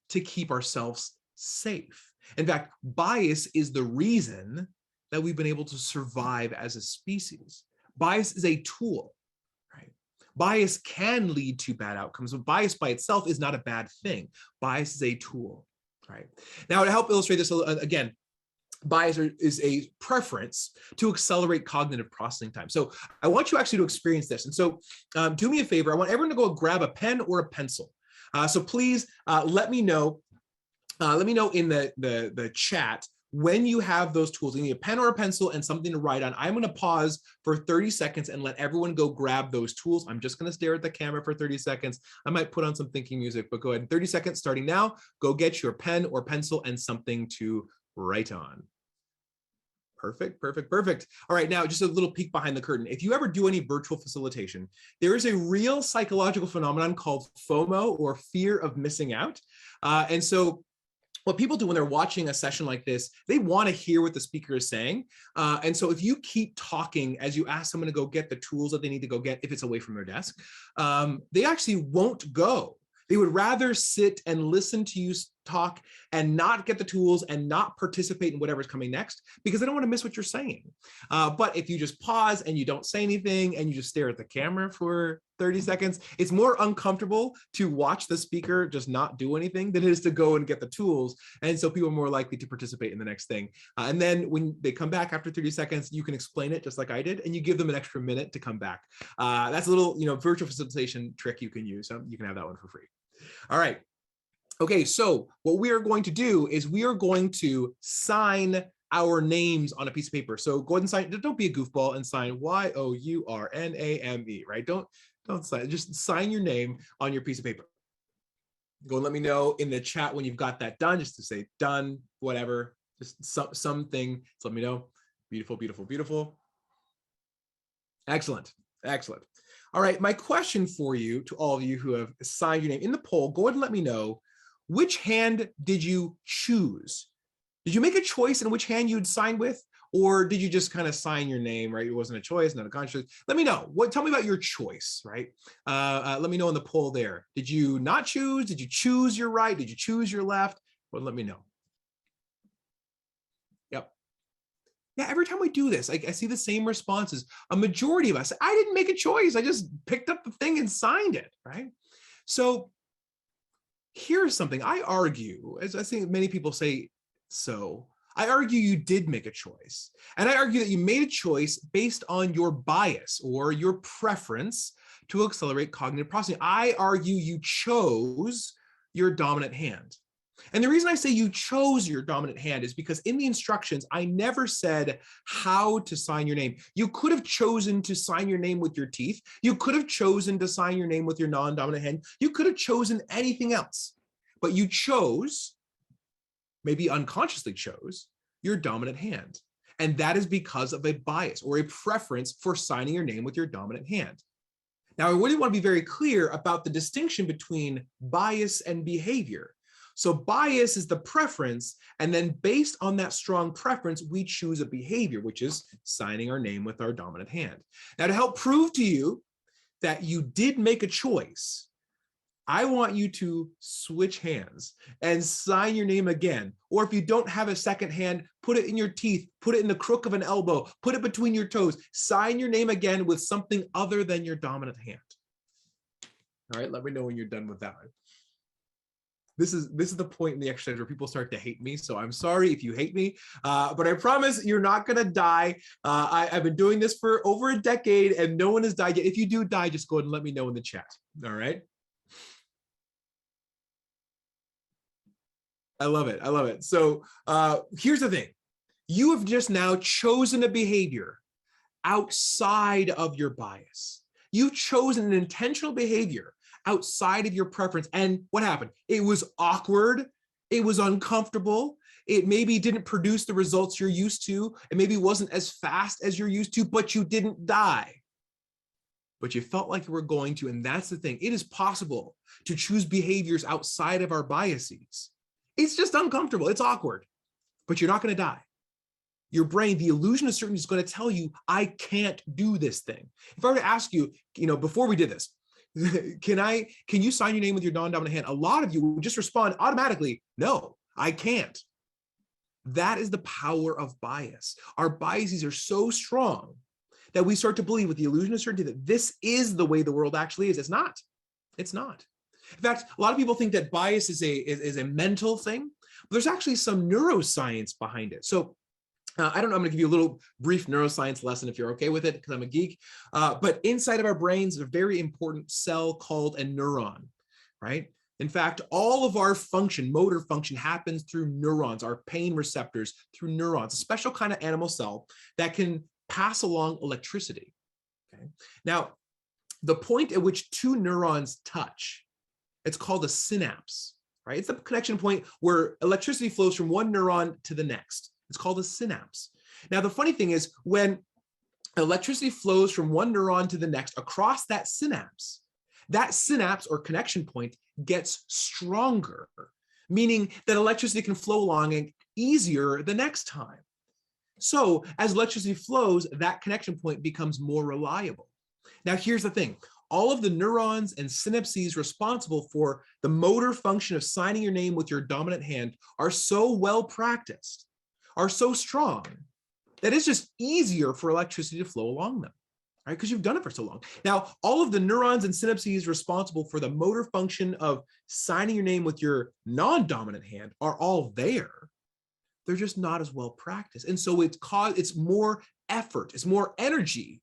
to keep ourselves safe. In fact, bias is the reason that we've been able to survive as a species. Bias is a tool, right? Bias can lead to bad outcomes, but bias by itself is not a bad thing. Bias is a tool, right? Now, to help illustrate this again, bias is a preference to accelerate cognitive processing time. So I want you actually to experience this. And so do me a favor. I want everyone to go grab a pen or a pencil. So please let me know in the chat when you have those tools. You need a pen or a pencil and something to write on. I'm going to pause for 30 seconds and let everyone go grab those tools. I'm just going to stare at the camera for 30 seconds. I might put on some thinking music, but go ahead. 30 seconds starting now. Go get your pen or pencil and something to write on. Perfect, perfect, perfect. All right, now just a little peek behind the curtain. If you ever do any virtual facilitation, there is a real psychological phenomenon called FOMO, or fear of missing out. And so what people do when they're watching a session like this, they want to hear what the speaker is saying. And so if you keep talking as you ask someone to go get the tools that they need to go get, if it's away from their desk, they actually won't go. They would rather sit and listen to you talk and not get the tools and not participate in whatever's coming next because they don't want to miss what you're saying. But if you just pause and you don't say anything and you just stare at the camera for 30 seconds, it's more uncomfortable to watch the speaker just not do anything than it is to go and get the tools. And so people are more likely to participate in the next thing. And then when they come back after 30 seconds, you can explain it just like I did, and you give them an extra minute to come back. That's a little, virtual facilitation trick you can use. You can have that one for free. All right. Okay, so what we are going to do is we are going to sign our names on a piece of paper. So go ahead and sign. Don't be a goofball and sign YOURNAME, right? Don't sign. Just sign your name on your piece of paper. Go and let me know in the chat when you've got that done, just to say done, whatever, just something. So let me know. Beautiful, beautiful, beautiful. Excellent, excellent. All right, my question for you, to all of you who have signed your name in the poll, go ahead and let me know, which hand did you choose? Did you make a choice in which hand you'd sign with? Or did you just kind of sign your name, right? It wasn't a choice, not a conscious. Let me know. Tell me about your choice, right? Let me know in the poll there. Did you not choose? Did you choose your right? Did you choose your left? Well, let me know. Yep. Yeah, every time we do this, I see the same responses. A majority of us, I didn't make a choice. I just picked up the thing and signed it, right? So here's something I argue, as I think many people say so, I argue you did make a choice. And I argue that you made a choice based on your bias or your preference to accelerate cognitive processing. I argue you chose your dominant hand. And the reason I say you chose your dominant hand is because in the instructions, I never said how to sign your name. You could have chosen to sign your name with your teeth. You could have chosen to sign your name with your non-dominant hand. You could have chosen anything else, but you chose, maybe unconsciously chose, your dominant hand. And that is because of a bias or a preference for signing your name with your dominant hand. Now, I really want to be very clear about the distinction between bias and behavior. So bias is the preference, and then based on that strong preference, we choose a behavior, which is signing our name with our dominant hand. Now, to help prove to you that you did make a choice, I want you to switch hands and sign your name again. Or if you don't have a second hand, put it in your teeth, put it in the crook of an elbow, put it between your toes, sign your name again with something other than your dominant hand. All right, let me know when you're done with that one. This is the point in the exercise where people start to hate me. So I'm sorry if you hate me, but I promise you're not gonna die. I've been doing this for over a decade and no one has died yet. If you do die, just go ahead and let me know in the chat, all right? I love it, I love it. So here's the thing. You have just now chosen a behavior outside of your bias. You've chosen an intentional behavior outside of your preference. And what happened? It was awkward. It was uncomfortable. It maybe didn't produce the results you're used to. It maybe wasn't as fast as you're used to, but you didn't die. But you felt like you were going to. And that's the thing. It is possible to choose behaviors outside of our biases. It's just uncomfortable. It's awkward, but you're not going to die. Your brain, the illusion of certainty, is going to tell you, I can't do this thing. If I were to ask you, before we did this, can you sign your name with your non-dominant hand? A lot of you would just respond automatically, no, I can't. That is the power of bias. Our biases are so strong that we start to believe with the illusion of certainty that this is the way the world actually is. It's not. It's not. In fact, a lot of people think that bias is a mental thing, but there's actually some neuroscience behind it. So I don't know, I'm gonna give you a little brief neuroscience lesson if you're okay with it, because I'm a geek. But inside of our brains is a very important cell called a neuron, right? In fact, all of our function, motor function, happens through neurons, our pain receptors through neurons, a special kind of animal cell that can pass along electricity, okay? Now, the point at which two neurons touch, it's called a synapse, right? It's the connection point where electricity flows from one neuron to the next. It's called a synapse. Now, the funny thing is when electricity flows from one neuron to the next across that synapse or connection point gets stronger meaning that electricity can flow along easier the next time. So as electricity flows, that connection point becomes more reliable. Now, here's the thing. All of the neurons and synapses responsible for the motor function of signing your name with your dominant hand are so well practiced, are so strong, that it's just easier for electricity to flow along them, right? Because you've done it for so long. Now, all of the neurons and synapses responsible for the motor function of signing your name with your non-dominant hand are all there. They're just not as well practiced. And so it's more effort, it's more energy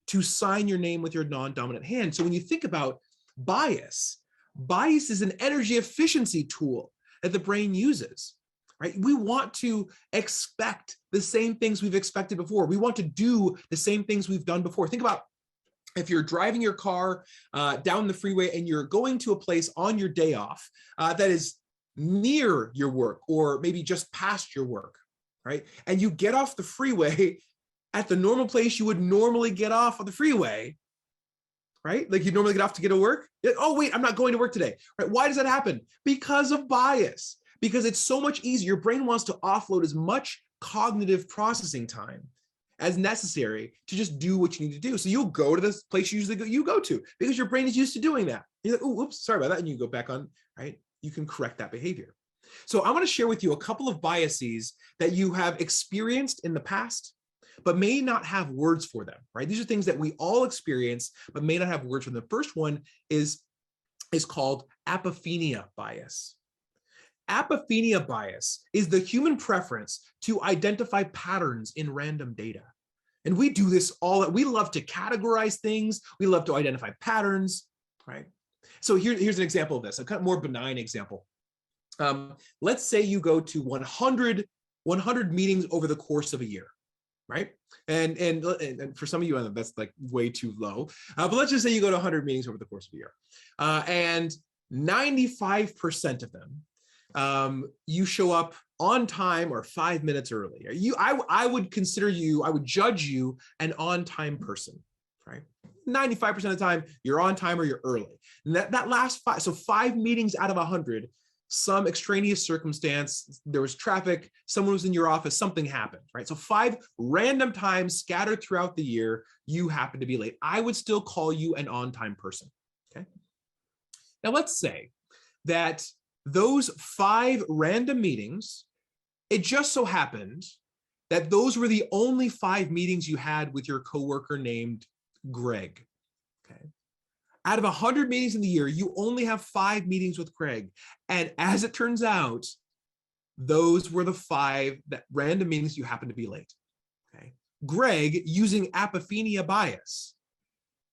to sign your name with your non-dominant hand. So when you think about bias, bias is an energy efficiency tool that the brain uses, right? We want to expect the same things we've expected before. We want to do the same things we've done before. Think about if you're driving your car down the freeway and you're going to a place on your day off that is near your work or maybe just past your work, right? And you get off the freeway at the normal place you would normally get off of the freeway, right? Like you normally get off to get to work. You're like, oh, wait, I'm not going to work today, right? Why does that happen? Because of bias, because it's so much easier. Your brain wants to offload as much cognitive processing time as necessary to just do what you need to do. So you'll go to this place you usually go to because your brain is used to doing that. You're like, oh, oops, sorry about that. And you go back on, right? You can correct that behavior. So I want to share with you a couple of biases that you have experienced in the past, but may not have words for them, right? These are things that we all experience, but may not have words for them. The first one is called apophenia bias. Apophenia bias is the human preference to identify patterns in random data. And we do this we love to categorize things. We love to identify patterns, right? So here's an example of this, a kind of more benign example. Let's say you go to 100 meetings over the course of a year, right? And for some of you, that's like way too low. But let's just say you go to 100 meetings over the course of a year. And 95% of them, you show up on time or 5 minutes early. I would judge you an on-time person, right? 95% of the time, you're on time or you're early. And that last 5 meetings out of 100, some extraneous circumstance, there was traffic, someone was in your office, something happened, right? So 5 random times scattered throughout the year, you happen to be late. I would still call you an on-time person, okay? Now let's say that those 5 random meetings, it just so happened that those were the only 5 meetings you had with your coworker named Greg, okay? Out of 100 meetings in the year, you only have 5 meetings with Greg. And as it turns out, those were the 5 random meetings you happen to be late, okay? Greg, using apophenia bias,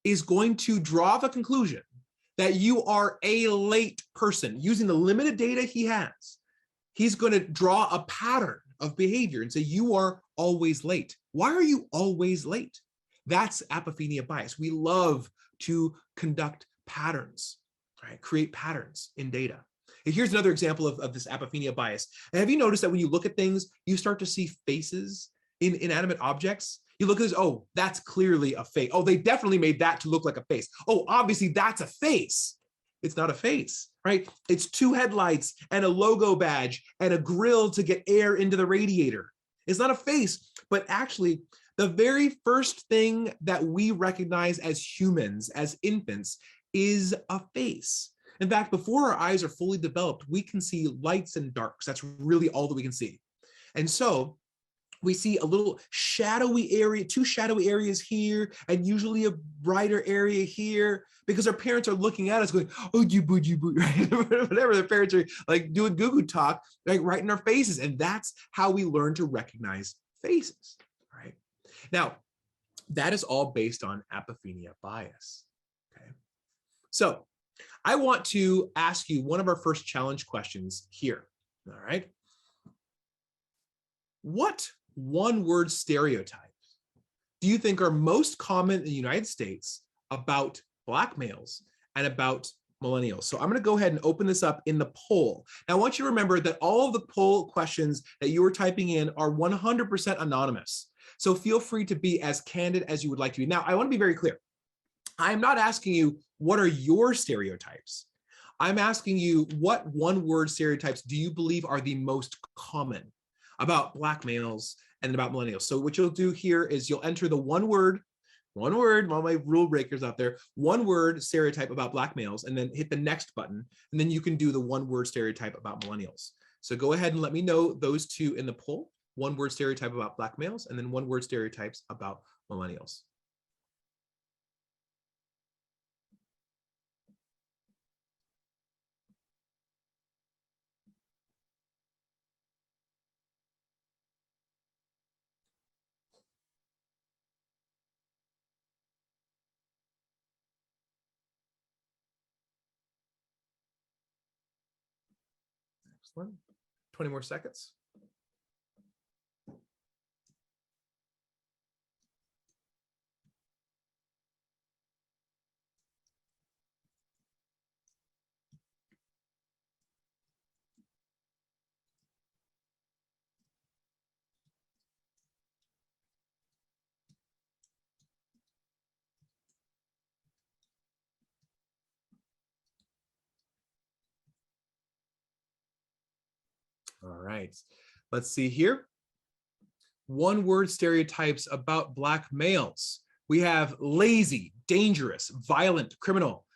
is going to draw the conclusion that you are a late person. Using the limited data he has, he's going to draw a pattern of behavior and say, you are always late. Why are you always late? That's apophenia bias. We love to conduct patterns, right? Create patterns in data. And here's another example of this apophenia bias. And have you noticed that when you look at things, you start to see faces in inanimate objects? You look at this, oh, that's clearly a face. Oh, they definitely made that to look like a face. Oh, obviously that's a face. It's not a face, right? It's 2 headlights and a logo badge and a grill to get air into the radiator. It's not a face, but actually the very first thing that we recognize as humans, as infants, is a face. In fact, before our eyes are fully developed, we can see lights and darks. That's really all that we can see. And so we see a little shadowy area, 2 shadowy areas here, and usually a brighter area here, because our parents are looking at us going, oh, you boo, right? Whatever, the parents are like doing goo-goo talk, like right in our faces. And that's how we learn to recognize faces, right? Now, that is all based on apophenia bias, okay? So I want to ask you one of our first challenge questions here, all right? What one-word stereotypes do you think are most common in the United States about Black males and about millennials? So I'm going to go ahead and open this up in the poll. Now, I want you to remember that all of the poll questions that you are typing in are 100% anonymous. So feel free to be as candid as you would like to be. Now, I want to be very clear. I'm not asking you, what are your stereotypes? I'm asking you, what one-word stereotypes do you believe are the most common about Black males and about millennials? So what you'll do here is you'll enter the one word, all my rule breakers out there, one word stereotype about Black males, and then hit the next button, and then you can do the one word stereotype about millennials. So go ahead and let me know those two in the poll, one word stereotype about Black males, and then one word stereotypes about millennials. Excellent. 20 more seconds. All right, let's see here. One word stereotypes about Black males. We have lazy, dangerous, violent, criminal,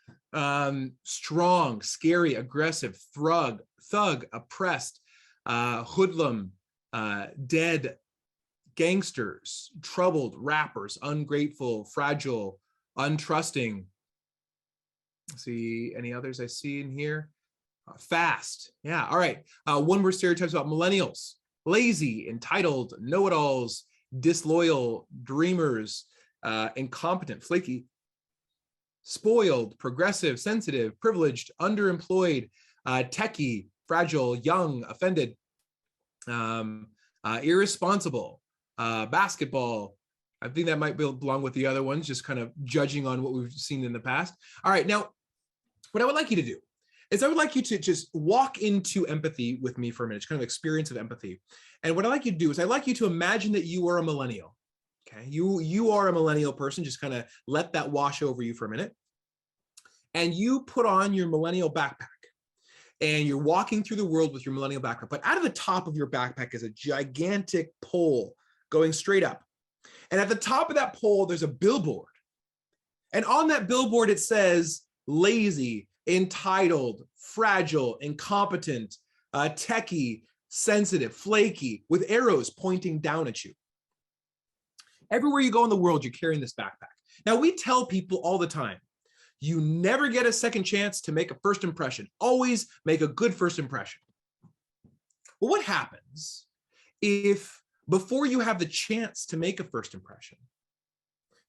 strong, scary, aggressive, thug, oppressed, hoodlum, dead, gangsters, troubled, rappers, ungrateful, fragile, untrusting. Let's see any others I see in here? Fast. Yeah. All right. One word stereotypes about millennials: lazy, entitled, know-it-alls, disloyal, dreamers, incompetent, flaky, spoiled, progressive, sensitive, privileged, underemployed, techie, fragile, young, offended, irresponsible, basketball. I think that might belong with the other ones, just kind of judging on what we've seen in the past. All right. Now, what I would like you to do is I would like you to just walk into empathy with me for a minute, kind of experience of empathy. And what I'd like you to do is I'd like you to imagine that you are a millennial. Okay, you are a millennial person. Just kind of let that wash over you for a minute. And you put on your millennial backpack and you're walking through the world with your millennial backpack. But out of the top of your backpack is a gigantic pole going straight up. And at the top of that pole, there's a billboard. And on that billboard, it says lazy, entitled, fragile, incompetent, techie, sensitive, flaky, with arrows pointing down at you. Everywhere you go in the world, you're carrying this backpack. Now, we tell people all the time, you never get a second chance to make a first impression. Always make a good first impression. Well, what happens if before you have the chance to make a first impression,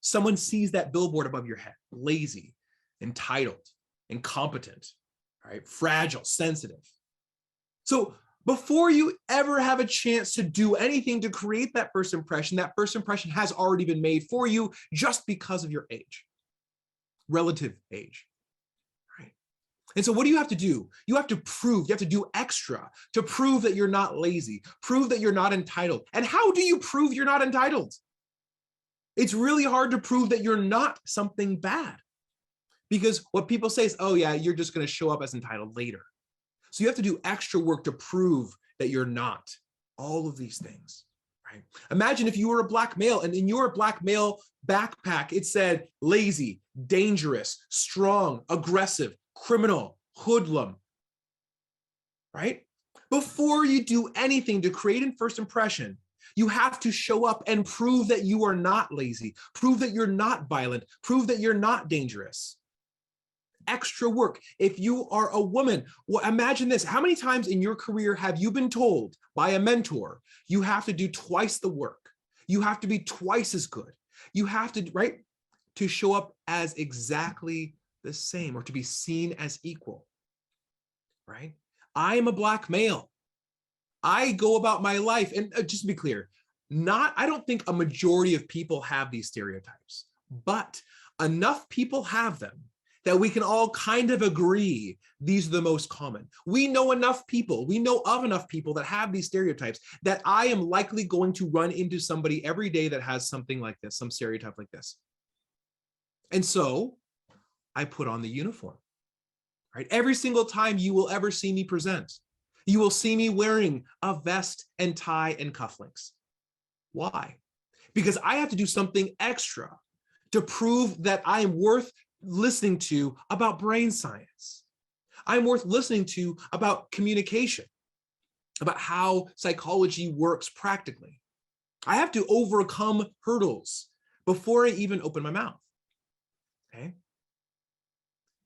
someone sees that billboard above your head: lazy, entitled, incompetent, right? Fragile, sensitive. So before you ever have a chance to do anything to create that first impression has already been made for you just because of your age, relative age, right? And so what do you have to do? You have to do extra to prove that you're not lazy, prove that you're not entitled. And how do you prove you're not entitled? It's really hard to prove that you're not something bad. Because what people say is, oh yeah, you're just going to show up as entitled later. So you have to do extra work to prove that you're not all of these things, right? Imagine if you were a Black male and in your Black male backpack, it said lazy, dangerous, strong, aggressive, criminal, hoodlum, right? Before you do anything to create a first impression, you have to show up and prove that you are not lazy, prove that you're not violent, prove that you're not dangerous. Extra work. If you are a woman, well, imagine this. How many times in your career have you been told by a mentor, you have to do twice the work? You have to be twice as good. You have to, right, to show up as exactly the same or to be seen as equal, right? I am a Black male. I go about my life, and just to be clear, I don't think a majority of people have these stereotypes, but enough people have them that we can all kind of agree these are the most common. We know of enough people that have these stereotypes that I am likely going to run into somebody every day that has something like this, some stereotype like this. And so I put on the uniform. right? Every single time you will ever see me present, you will see me wearing a vest and tie and cufflinks. Why? Because I have to do something extra to prove that I am worth listening to about brain science. I'm worth listening to about communication, about how psychology works practically. I have to overcome hurdles before I even open my mouth, okay?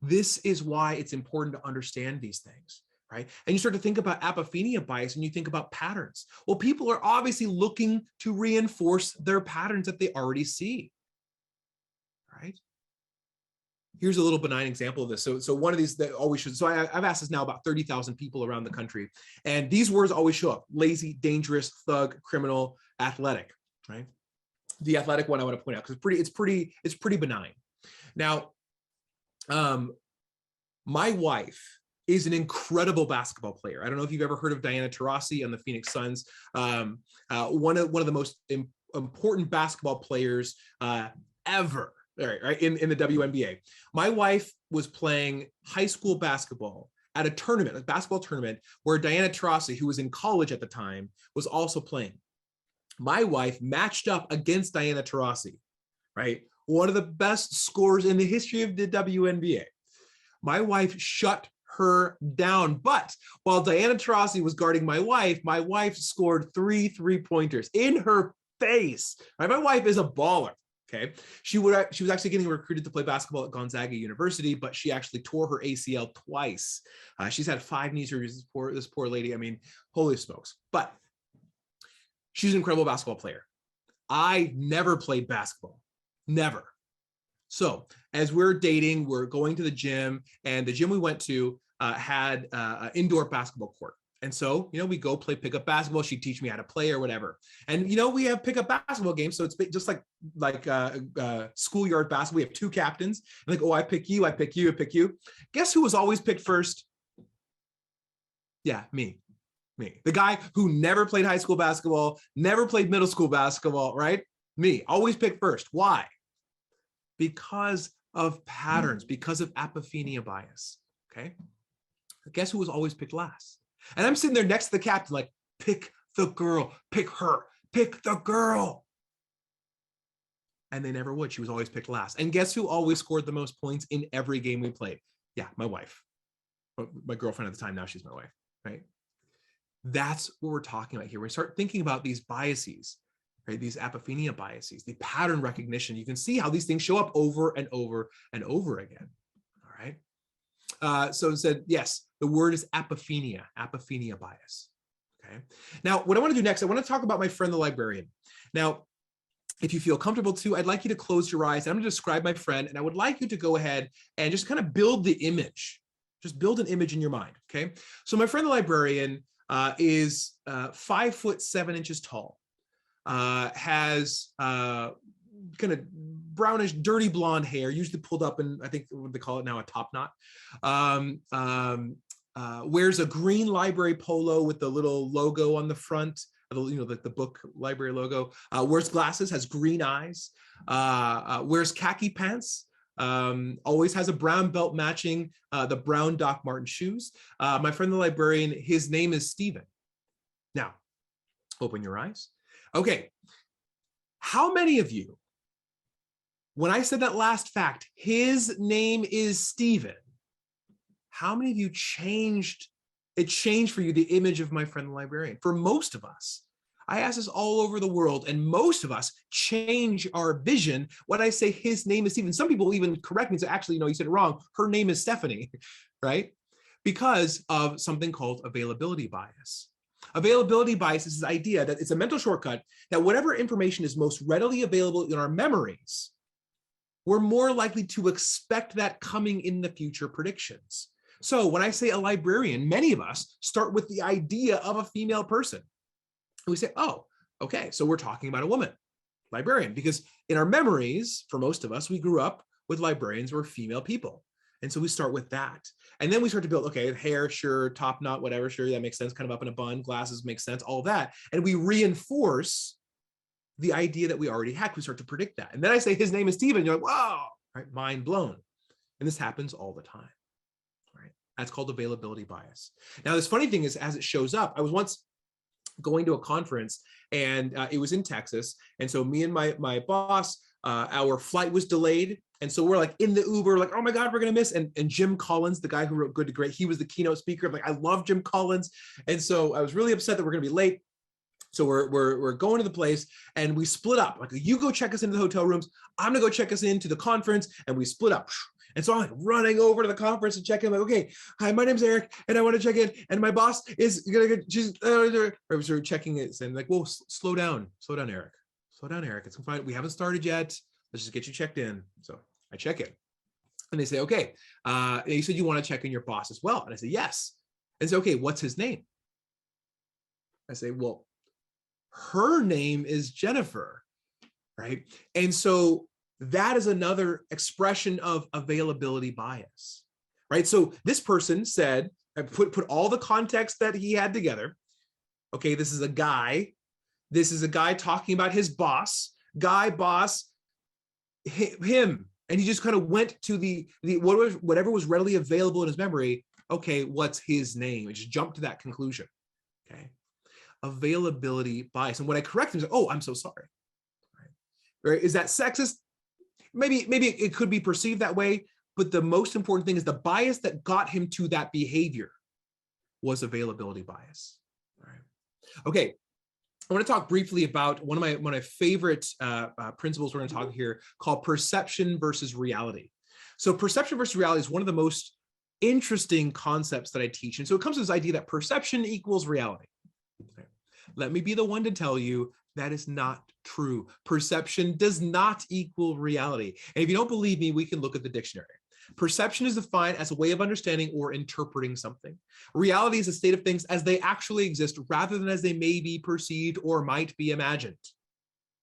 This is why it's important to understand these things, right? And you start to think about apophenia bias and you think about patterns. Well, people are obviously looking to reinforce their patterns that they already see, right? Here's a little benign example of this. So one of these that always shows, so I've asked this now about 30,000 people around the country, and these words always show up: lazy, dangerous, thug, criminal, athletic, right? The athletic one I want to point out because it's pretty benign. Now, my wife is an incredible basketball player. I don't know if you've ever heard of Diana Taurasi on the Phoenix Suns. One of the most important basketball players ever. Right, in the WNBA. My wife was playing high school basketball at a tournament, a basketball tournament, where Diana Taurasi, who was in college at the time, was also playing. My wife matched up against Diana Taurasi, right? One of the best scorers in the history of the WNBA. My wife shut her down, but while Diana Taurasi was guarding my wife scored 3 3-pointers in her face. Right? My wife is a baller. Okay, she was actually getting recruited to play basketball at Gonzaga University, but she actually tore her ACL twice. She's had 5 knee surgeries. This poor lady. I mean, holy smokes! But she's an incredible basketball player. I never played basketball, never. So as we're dating, we're going to the gym, and the gym we went to had an indoor basketball court. And so, we go play pickup basketball. She'd teach me how to play or whatever. And, we have pickup basketball games. So it's just like schoolyard basketball. We have 2 captains. And oh, I pick you, I pick you, I pick you. Guess who was always picked first? Yeah, me. The guy who never played high school basketball, never played middle school basketball, right? Me, always picked first. Why? Because of patterns, because of apophenia bias, okay? Guess who was always picked last? And I'm sitting there next to the captain, like, pick the girl, pick her, pick the girl. And they never would. She was always picked last. And guess who always scored the most points in every game we played? Yeah, my wife. My girlfriend at the time, now she's my wife, right? That's what we're talking about here. We start thinking about these biases, right? These apophenia biases, the pattern recognition. You can see how these things show up over and over and over again, all right? So it said, yes, the word is apophenia bias. Okay. Now, what I want to do next, I want to talk about my friend, the librarian. Now, if you feel comfortable to, I'd like you to close your eyes. I'm going to describe my friend, and I would like you to go ahead and just kind of build the image. Just build an image in your mind. Okay. So my friend, the librarian, is 5'7" tall, has kind of brownish, dirty blonde hair, usually pulled up in, I think what they call it now, a top knot. Wears a green library polo with the little logo on the front, the book library logo. Wears glasses, has green eyes. Wears khaki pants. Always has a brown belt matching the brown Doc Marten shoes. My friend, the librarian, his name is Stephen. Now, open your eyes. Okay. How many of you, when I said that last fact, his name is Stephen, how many of you changed for you the image of my friend the librarian? For most of us, I ask this all over the world, and most of us change our vision when I say his name is Stephen. Some people even correct me and say, actually, no, you said it wrong. Her name is Stephanie, right? Because of something called availability bias. Availability bias is this idea that it's a mental shortcut that whatever information is most readily available in our memories, we're more likely to expect that coming in the future predictions. So when I say a librarian, many of us start with the idea of a female person. We say, oh, okay, so we're talking about a woman, librarian, because in our memories, for most of us, we grew up with librarians who were female people. And so we start with that. And then we start to build, okay, hair, sure, top knot, whatever, sure, that makes sense, kind of up in a bun, glasses makes sense, all that. And we reinforce the idea that we already had. We start to predict that. And then I say, his name is Stephen. You're like, wow, right? Mind blown. And this happens all the time, right? That's called availability bias. Now, this funny thing is, as it shows up, I was once going to a conference, and it was in Texas. And so me and my boss, our flight was delayed. And so we're like in the Uber, like, oh my God, we're going to miss. And Jim Collins, the guy who wrote Good to Great, he was the keynote speaker. I'm like, I love Jim Collins. And so I was really upset that we're going to be late. So we're going to the place, and we split up. Like, you go check us into the hotel rooms. I'm going to go check us into the conference. And we split up. And so I'm like running over to the conference and check in. Like, okay, hi, my name's Eric, and I want to check in. And my boss is gonna we're checking it, and like, whoa, slow down, Eric, slow down, Eric. It's fine. We haven't started yet. Let's just get you checked in. So I check in, and they say, okay, you said you want to check in your boss as well, and I say yes. And say, okay, what's his name? I say, well, her name is Jennifer, right? And so that is another expression of availability bias, right? So this person said, I put all the context that he had together. Okay, this is a guy. This is a guy talking about his boss, boss, him. And he just kind of went to the whatever was readily available in his memory. Okay, what's his name? And just jumped to that conclusion. Okay, availability bias. And when I correct him, he's like, oh, I'm so sorry. Right? Is that sexist? Maybe it could be perceived that way, but the most important thing is the bias that got him to that behavior was availability bias. All right. Okay, I want to talk briefly about one of my favorite principles we're going to talk here, called perception versus reality. So perception versus reality is one of the most interesting concepts that I teach. And so it comes to this idea that perception equals reality. Okay. Let me be the one to tell you that is not true. Perception does not equal reality. And if you don't believe me, we can look at the dictionary. Perception is defined as a way of understanding or interpreting something. Reality is a state of things as they actually exist, rather than as they may be perceived or might be imagined.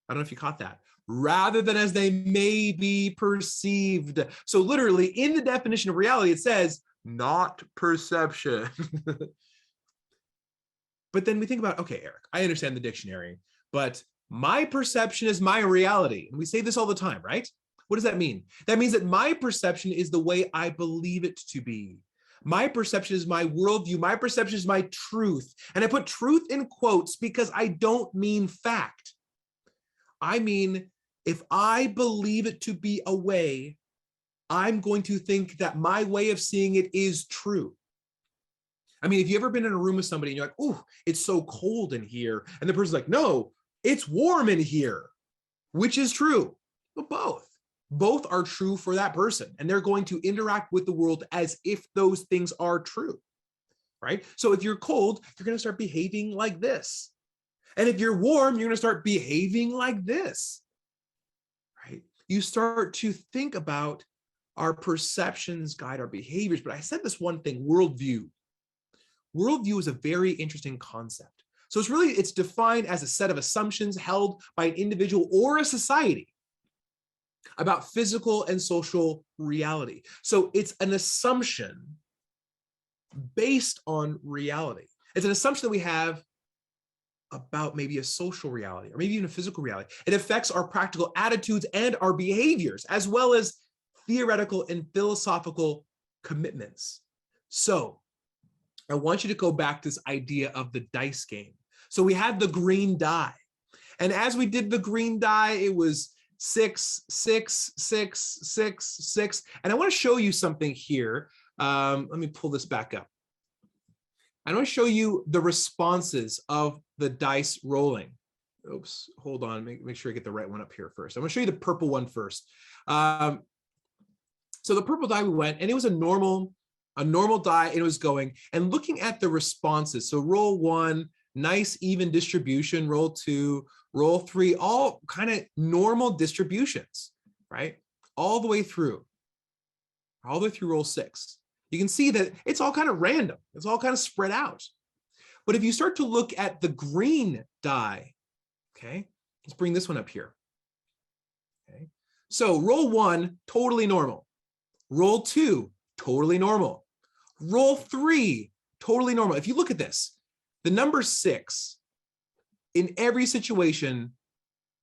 I don't know if you caught that. Rather than as they may be perceived. So literally in the definition of reality, it says not perception. But then we think about, okay, Eric, I understand the dictionary, but my perception is my reality. And we say this all the time, right? What does that mean? That means that my perception is the way I believe it to be. My perception is my worldview. My perception is my truth. And I put truth in quotes because I don't mean fact. I mean, if I believe it to be a way, I'm going to think that my way of seeing it is true. I mean, if you've ever been in a room with somebody and you're like, oh, it's so cold in here. And the person's like, no, it's warm in here. Which is true? Well, both. Both are true for that person. And they're going to interact with the world as if those things are true, right? So if you're cold, you're going to start behaving like this. And if you're warm, you're going to start behaving like this, right? You start to think about our perceptions guide our behaviors. But I said this one thing, worldview. Worldview is a very interesting concept. So it's defined as a set of assumptions held by an individual or a society about physical and social reality. So it's an assumption based on reality. It's an assumption that we have about maybe a social reality or maybe even a physical reality. It affects our practical attitudes and our behaviors, as well as theoretical and philosophical commitments. So I want you to go back to this idea of the dice game. So we had the green die. And as we did the green die, it was 6, 6, 6, 6, 6. And I want to show you something here. Let me pull this back up. I want to show you the responses of the dice rolling. Oops, hold on, make sure I get the right one up here first. I'm going to show you the purple one first. So the purple die we went, and it was a normal die, and it was going, and looking at the responses. So roll 1, nice even distribution, roll 2, roll 3, all kind of normal distributions, right? All the way through roll 6. You can see that it's all kind of random. It's all kind of spread out. But if you start to look at the green die, okay, let's bring this one up here. Okay, so roll 1, totally normal. Roll 2, totally normal. Roll 3, totally normal. If you look at this, the number 6 in every situation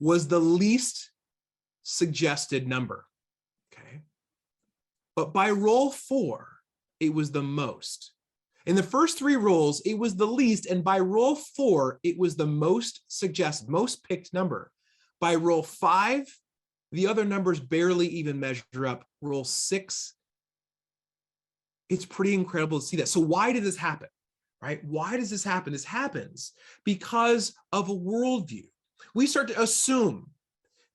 was the least suggested number, okay? But by roll 4, it was the most. In the first 3 rolls, it was the least. And by roll 4, it was the most suggested, most picked number. By roll 5, the other numbers barely even measure up. Roll 6, it's pretty incredible to see that. So why did this happen, right? Why does this happen? This happens because of a worldview. We start to assume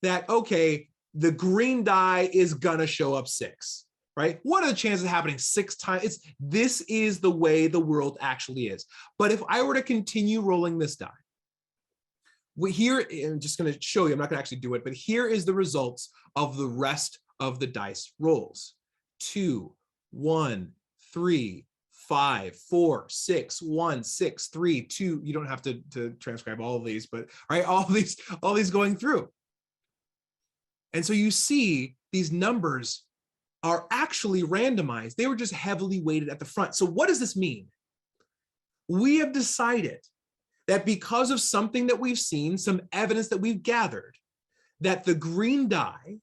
that, okay, the green die is gonna show up 6, right? What are the chances of happening 6 times? This is the way the world actually is. But if I were to continue rolling this die, here, I'm just gonna show you, I'm not gonna actually do it, but here is the results of the rest of the dice rolls. 2, 1, 3, 5, 4, 6, 1, 6, 3, 2. You don't have to transcribe all of these, but right, all these going through. And so you see these numbers are actually randomized. They were just heavily weighted at the front. So what does this mean? We have decided that because of something that we've seen, some evidence that we've gathered, that the green die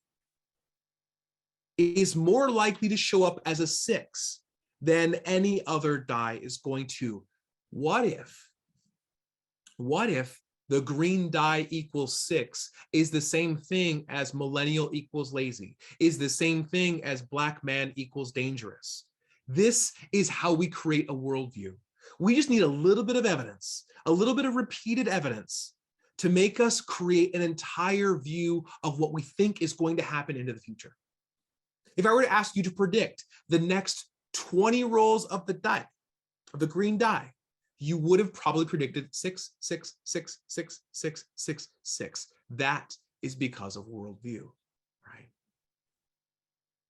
is more likely to show up as a 6 than any other die is going to. What if the green die equals 6 is the same thing as millennial equals lazy, is the same thing as black man equals dangerous? This is how we create a worldview. We just need a little bit of evidence, a little bit of repeated evidence to make us create an entire view of what we think is going to happen into the future. If I were to ask you to predict the next 20 rolls of the die, of the green die, you would have probably predicted 6, 6, 6, 6, 6, 6, 6. That is because of worldview, right?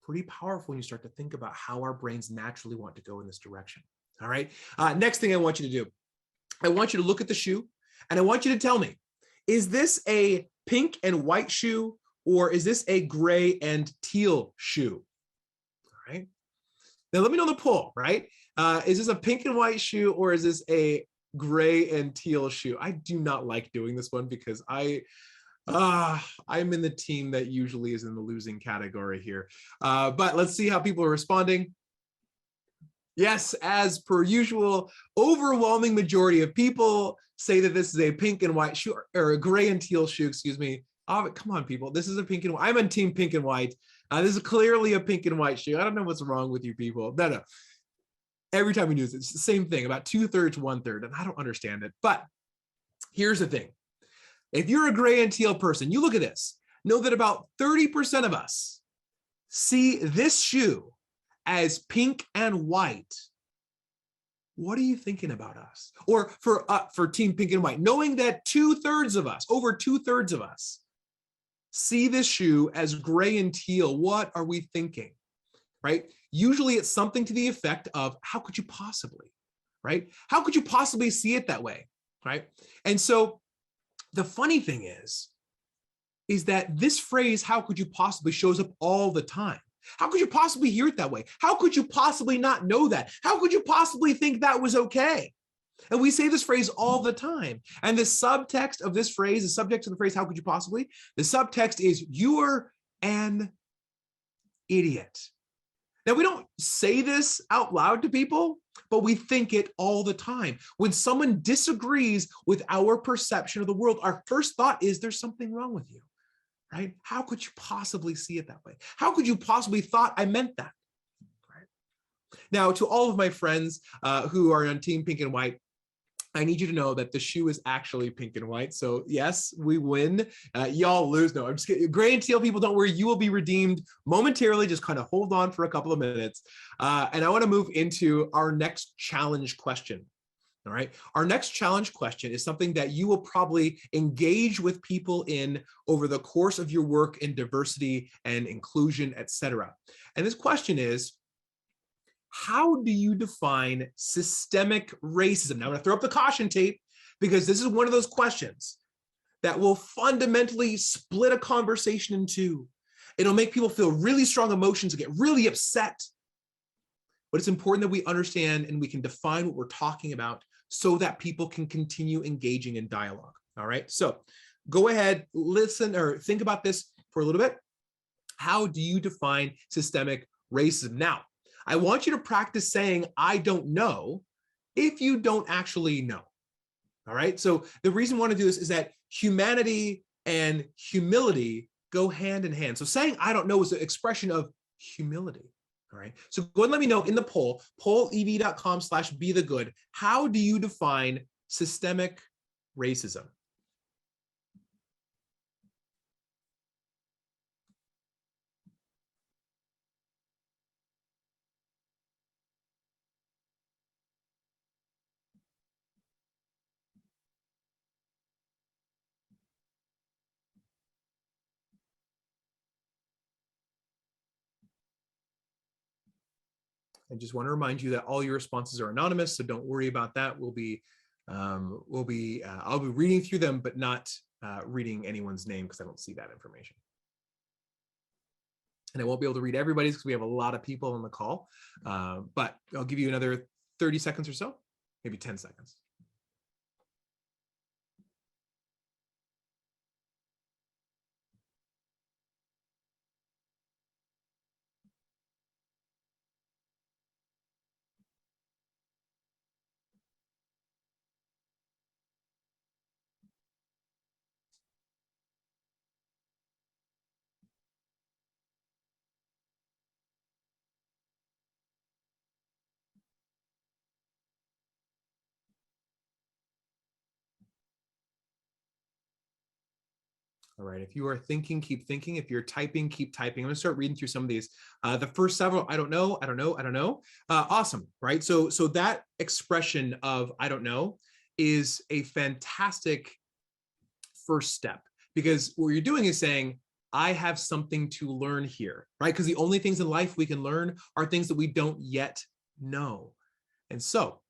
Pretty powerful when you start to think about how our brains naturally want to go in this direction. All right. Next thing I want you to do, I want you to look at the shoe and I want you to tell me, is this a pink and white shoe or is this a gray and teal shoe? All right. Now let me know the poll, right? Is this a pink and white shoe or is this a gray and teal shoe? I do not like doing this one because I'm in the team that usually is in the losing category here. But let's see how people are responding. Yes, as per usual, overwhelming majority of people say that this is a pink and white shoe, or a gray and teal shoe, excuse me. Oh, come on, people. This is a pink and white. I'm on team pink and white. This is clearly a pink and white shoe. I don't know what's wrong with you people. No. Every time we do this, it's the same thing, about 2/3, 1/3, and I don't understand it. But here's the thing. If you're a gray and teal person, you look at this, know that about 30% of us see this shoe as pink and white. What are you thinking about us? Or for team pink and white, knowing that 2/3 of us, over 2/3 of us, see this shoe as gray and teal, what are we thinking, right? Usually it's something to the effect of, how could you possibly, right? How could you possibly see it that way, right? And so the funny thing is that this phrase, how could you possibly, shows up all the time. How could you possibly hear it that way? How could you possibly not know that? How could you possibly think that was okay? And we say this phrase all the time. And the subtext of this phrase, the subject of the phrase, how could you possibly? The subtext is, you're an idiot. Now, we don't say this out loud to people, but we think it all the time. When someone disagrees with our perception of the world, our first thought is, there's something wrong with you, right? How could you possibly see it that way? How could you possibly thought I meant that, right? Now, to all of my friends who are on team pink and white, I need you to know that the shoe is actually pink and white. So yes, we win. Y'all lose. No, I'm just kidding. Gray and teal people, don't worry. You will be redeemed momentarily. Just kind of hold on for a couple of minutes. And I want to move into our next challenge question. All right. Our next challenge question is something that you will probably engage with people in over the course of your work in diversity and inclusion, etc. And this question is, how do you define systemic racism? Now I'm going to throw up the caution tape because this is one of those questions that will fundamentally split a conversation in two. It'll make people feel really strong emotions and get really upset. But it's important that we understand and we can define what we're talking about so that people can continue engaging in dialogue. All right. So go ahead, listen or think about this for a little bit. How do you define systemic racism? Now, I want you to practice saying, I don't know, if you don't actually know. All right. So the reason I want to do this is that humanity and humility go hand in hand. So saying I don't know is an expression of humility. All right. So go ahead and let me know in the poll, pollev.com/bethegood. How do you define systemic racism? I just want to remind you that all your responses are anonymous, so don't worry about that. I'll be reading through them, but not reading anyone's name because I don't see that information. And I won't be able to read everybody's because we have a lot of people on the call, but I'll give you another 30 seconds or so, maybe 10 seconds. All right, if you are thinking, keep thinking. If you're typing, keep typing. I'm gonna start reading through some of these. The first several, I don't know. Awesome, right? So that expression of I don't know is a fantastic first step, because what you're doing is saying, I have something to learn here, right? Because the only things in life we can learn are things that we don't yet know. And so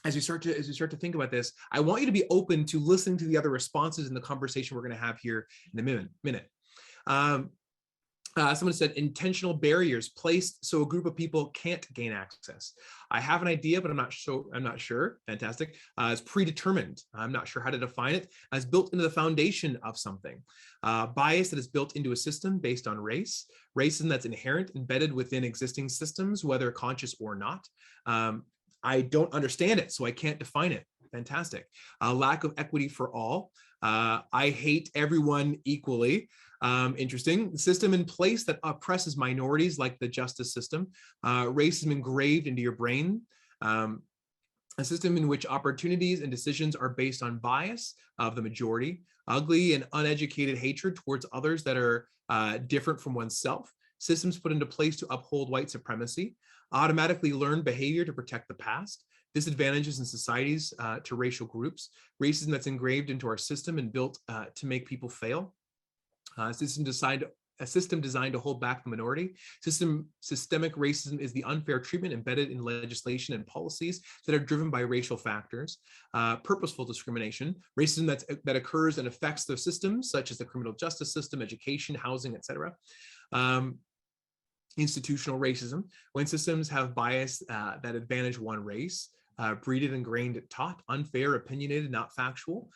as you start to think about this, I want you to be open to listening to the other responses in the conversation we're going to have here in a minute. Someone said intentional barriers placed so a group of people can't gain access. I have an idea, but I'm not sure. Fantastic. It's predetermined. I'm not sure how to define it. As built into the foundation of something. Bias that is built into a system based on race. Racism that's inherent, embedded within existing systems, whether conscious or not. I don't understand it, so I can't define it. Fantastic. Lack of equity for all. I hate everyone equally. Interesting. System in place that oppresses minorities, like the justice system. Racism engraved into your brain. A system in which opportunities and decisions are based on bias of the majority. Ugly and uneducated hatred towards others that are different from oneself. Systems put into place to uphold white supremacy. Automatically learned behavior to protect the past. Disadvantages in societies to racial groups. Racism that's engraved into our system and built to make people fail. A system designed to hold back the minority. Systemic racism is the unfair treatment embedded in legislation and policies that are driven by racial factors. Purposeful discrimination, racism that occurs and affects the systems such as the criminal justice system, education, housing, etc. Institutional racism, when systems have bias that advantage one race. Breeded, ingrained, taught, unfair, opinionated, not factual.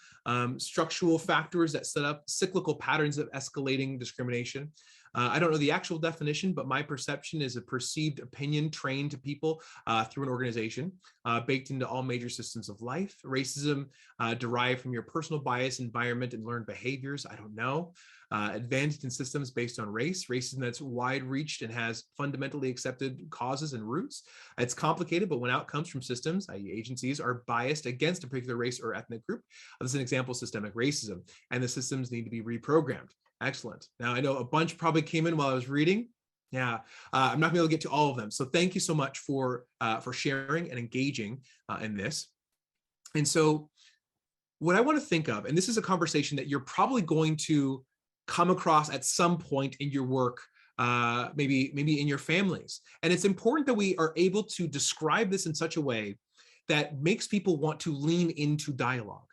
Structural factors that set up cyclical patterns of escalating discrimination. I don't know the actual definition, but my perception is a perceived opinion trained to people through an organization, baked into all major systems of life. Racism derived from your personal bias, environment, and learned behaviors. I don't know. Advanced in systems based on race. Racism that's wide reached and has fundamentally accepted causes and roots. It's complicated, but when outcomes from systems, i.e. agencies, are biased against a particular race or ethnic group, this is an example of systemic racism, and the systems need to be reprogrammed. Excellent. Now, I know a bunch probably came in while I was reading. Yeah, I'm not gonna be able to get to all of them. So thank you so much for sharing and engaging in this. And so what I want to think of, and this is a conversation that you're probably going to come across at some point in your work, maybe in your families. And it's important that we are able to describe this in such a way that makes people want to lean into dialogue.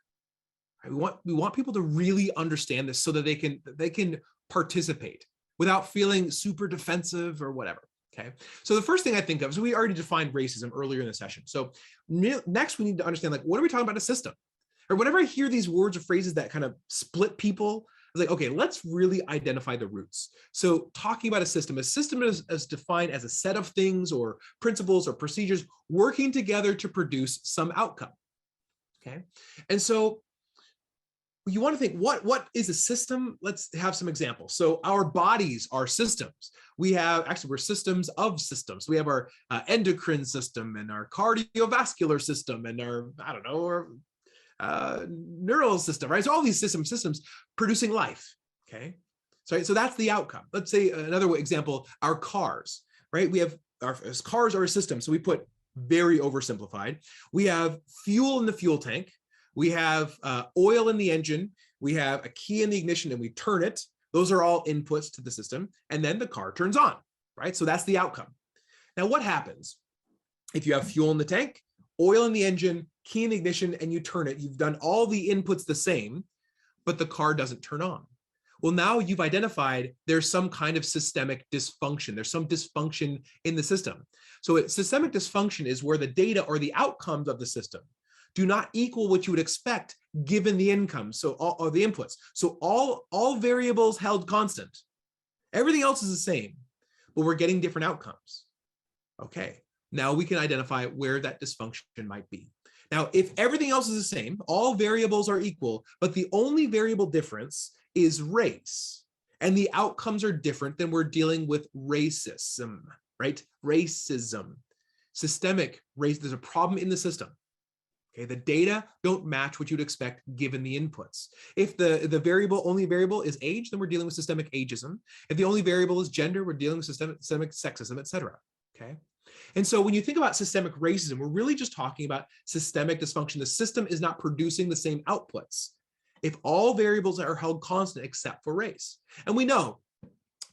We want people to really understand this so that they can participate without feeling super defensive or whatever. Okay. So the first thing I think of is we already defined racism earlier in the session. So next we need to understand, like, what are we talking about a system? Or whenever I hear these words or phrases that kind of split people, was like, okay, let's really identify the roots. So talking about a system is defined as a set of things or principles or procedures working together to produce some outcome. Okay. And so you want to think, what is a system? Let's have some examples. So our bodies are systems. We're systems of systems. We have our endocrine system and our cardiovascular system and our neural system, right? So all these systems producing life, okay? So that's the outcome. Let's say another example, our cars, right? We have our cars are a system. So we put very oversimplified. We have fuel in the fuel tank. We have oil in the engine. We have a key in the ignition and we turn it. Those are all inputs to the system. And then the car turns on, right? So that's the outcome. Now, what happens if you have fuel in the tank, oil in the engine, key in the ignition, and you turn it? You've done all the inputs the same, but the car doesn't turn on. Well, now you've identified there's some kind of systemic dysfunction. There's some dysfunction in the system. So systemic dysfunction is where the data or the outcomes of the system do not equal what you would expect given the income, so all the inputs. So all variables held constant. Everything else is the same, but we're getting different outcomes. Okay, now we can identify where that dysfunction might be. Now, if everything else is the same, all variables are equal, but the only variable difference is race, and the outcomes are different, then we're dealing with racism, right? Racism, systemic race. There's a problem in the system. Okay, the data don't match what you'd expect given the inputs. If the only variable is age, then we're dealing with systemic ageism. If the only variable is gender, we're dealing with systemic sexism, et cetera. Okay. And so when you think about systemic racism, we're really just talking about systemic dysfunction. The system is not producing the same outputs if all variables are held constant except for race. And we know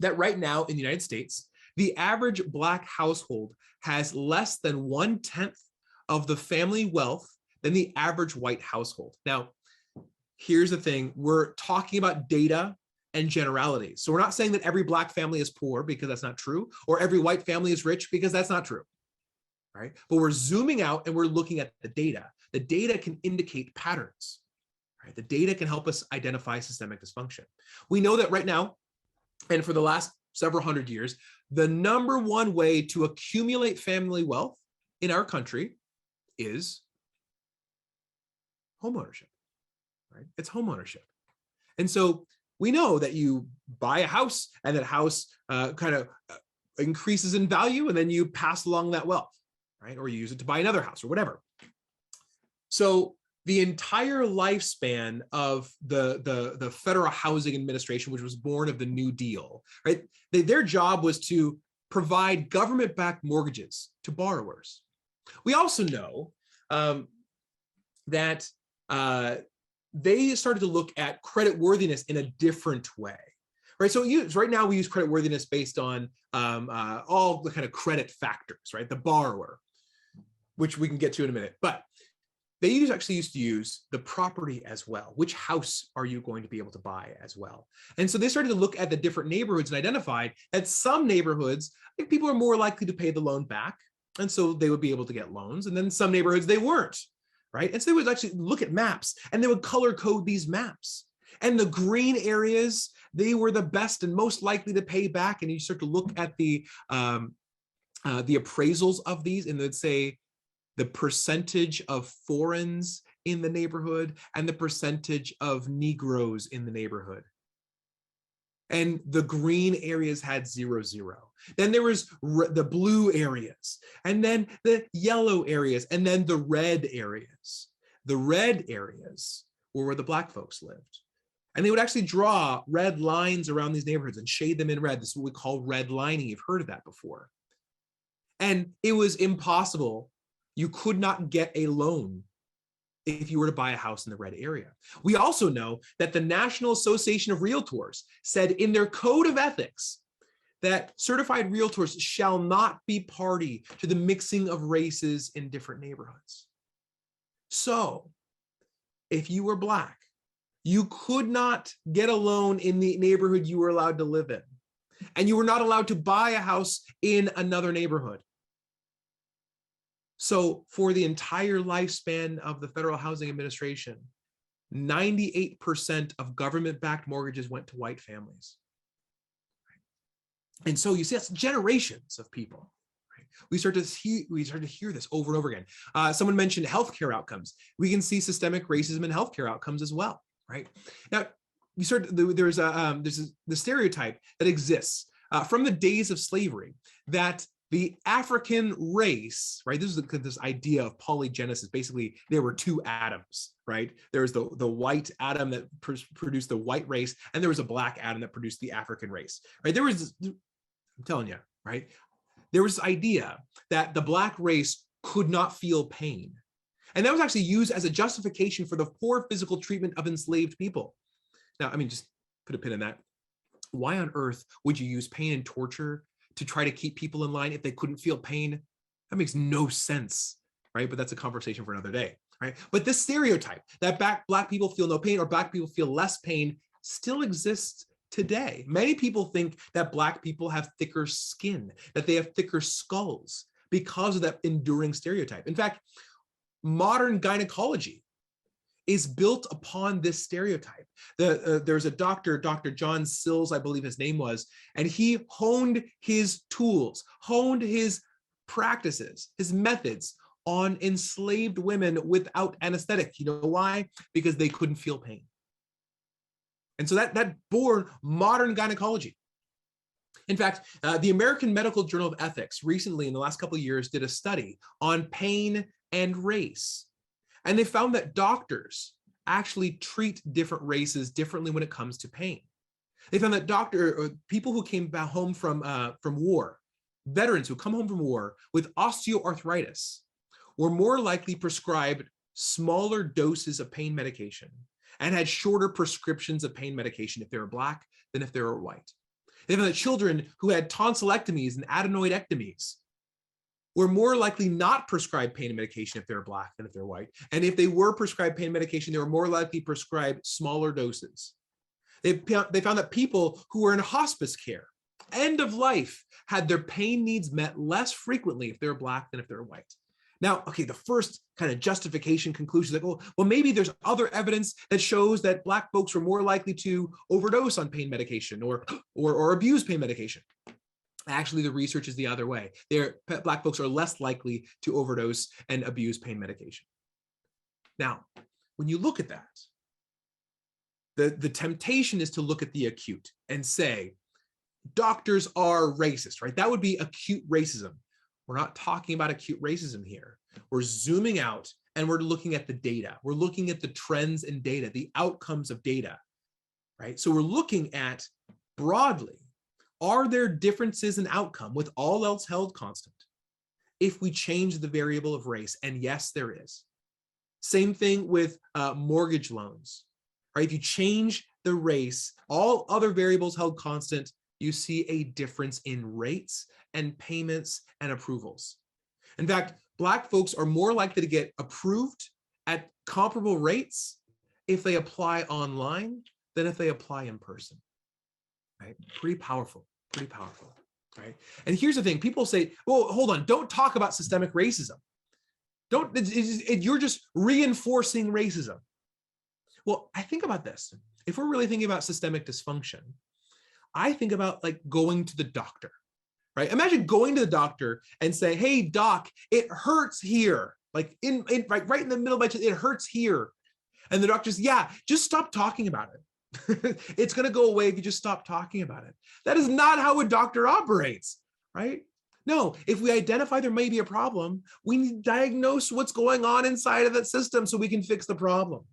that right now in the United States, the average Black household has less than 1/10 of the family wealth than the average white household. Now, here's the thing. We're talking about data and generalities. So we're not saying that every Black family is poor, because that's not true, or every white family is rich, because that's not true, right? But we're zooming out and we're looking at the data. The data can indicate patterns, right? The data can help us identify systemic dysfunction. We know that right now, and for the last several hundred years, the number one way to accumulate family wealth in our country is homeownership, right? It's homeownership. And so we know that you buy a house and that house kind of increases in value, and then you pass along that wealth, right? Or you use it to buy another house or whatever. So the entire lifespan of the Federal Housing Administration, which was born of the New Deal, right? Their job was to provide government-backed mortgages to borrowers. We also know that they started to look at creditworthiness in a different way, right? So right now we use creditworthiness based on all the kind of credit factors, right? The borrower, which we can get to in a minute, but they actually used to use the property as well. Which house are you going to be able to buy as well? And so they started to look at the different neighborhoods and identified that some neighborhoods, like, people are more likely to pay the loan back, and so they would be able to get loans. And then some neighborhoods, they weren't, right? And so they would actually look at maps and they would color code these maps. And the green areas, they were the best and most likely to pay back. And you start to look at the appraisals of these, and they'd say the percentage of foreigners in the neighborhood and the percentage of Negroes in the neighborhood. And the green areas had 0-0. Then there was the blue areas, and then the yellow areas, and then the red areas. The red areas were where the Black folks lived. And they would actually draw red lines around these neighborhoods and shade them in red. This is what we call redlining. You've heard of that before. And it was impossible. You could not get a loan if you were to buy a house in the red area. We also know that the National Association of Realtors said in their code of ethics that certified realtors shall not be party to the mixing of races in different neighborhoods. So if you were Black, you could not get a loan in the neighborhood you were allowed to live in, and you were not allowed to buy a house in another neighborhood. So for the entire lifespan of the Federal Housing Administration, 98% of government-backed mortgages went to white families. And so you see, that's generations of people. Right? We start to hear this over and over again. Someone mentioned healthcare outcomes. We can see systemic racism in healthcare outcomes as well. Right now, there's the stereotype that exists from the days of slavery that the African race, right? This is this idea of polygenesis. Basically, there were two Adams, right? There was the white Adam that produced the white race, and there was a black Adam that produced the African race, right? There was, I'm telling you, right? There was this idea that the black race could not feel pain. And that was actually used as a justification for the poor physical treatment of enslaved people. Now, I mean, just put a pin in that. Why on earth would you use pain and torture to try to keep people in line if they couldn't feel pain? That makes no sense, right? But that's a conversation for another day, right? But this stereotype that black people feel no pain or black people feel less pain still exists today. Many people think that black people have thicker skin, that they have thicker skulls because of that enduring stereotype. In fact, modern gynecology is built upon this stereotype. There's a doctor, Dr. John Sills, I believe his name was, and he honed his tools, honed his practices, his methods on enslaved women without anesthetic. You know why? Because they couldn't feel pain. And so that bore modern gynecology. In fact, the American Medical Journal of Ethics recently, in the last couple of years, did a study on pain and race. And they found that doctors actually treat different races differently when it comes to pain. They found that people who came back home from war, veterans who come home from war with osteoarthritis, were more likely prescribed smaller doses of pain medication and had shorter prescriptions of pain medication if they were black than if they were white. They found that children who had tonsillectomies and adenoidectomies were more likely not prescribed pain medication if they're black than if they're white. And if they were prescribed pain medication, they were more likely prescribed smaller doses. They found that people who were in hospice care, end of life, had their pain needs met less frequently if they're black than if they're white. Now, okay, the first kind of justification conclusion is like, well, maybe there's other evidence that shows that black folks were more likely to overdose on pain medication or abuse pain medication. Actually, the research is the other way. Black folks are less likely to overdose and abuse pain medication. Now, when you look at that, the temptation is to look at the acute and say, doctors are racist, right? That would be acute racism. We're not talking about acute racism here. We're zooming out and we're looking at the data. We're looking at the trends in data, the outcomes of data, right? So we're looking at broadly, are there differences in outcome with all else held constant if we change the variable of race? And yes, there is. Same thing with mortgage loans, right? If you change the race, all other variables held constant, you see a difference in rates and payments and approvals. In fact, Black folks are more likely to get approved at comparable rates if they apply online than if they apply in person. Right? Pretty powerful, right? And here's the thing, people say, well, hold on, don't talk about systemic racism. You're just reinforcing racism. Well, I think about this. If we're really thinking about systemic dysfunction, I think about like going to the doctor, right? Imagine going to the doctor and saying, hey, doc, it hurts here. Like right in the middle of my chest, it hurts here. And the doctor's, yeah, just stop talking about it. It's going to go away if you just stop talking about it. That is not how a doctor operates, right? No, if we identify there may be a problem, we need to diagnose what's going on inside of that system so we can fix the problem.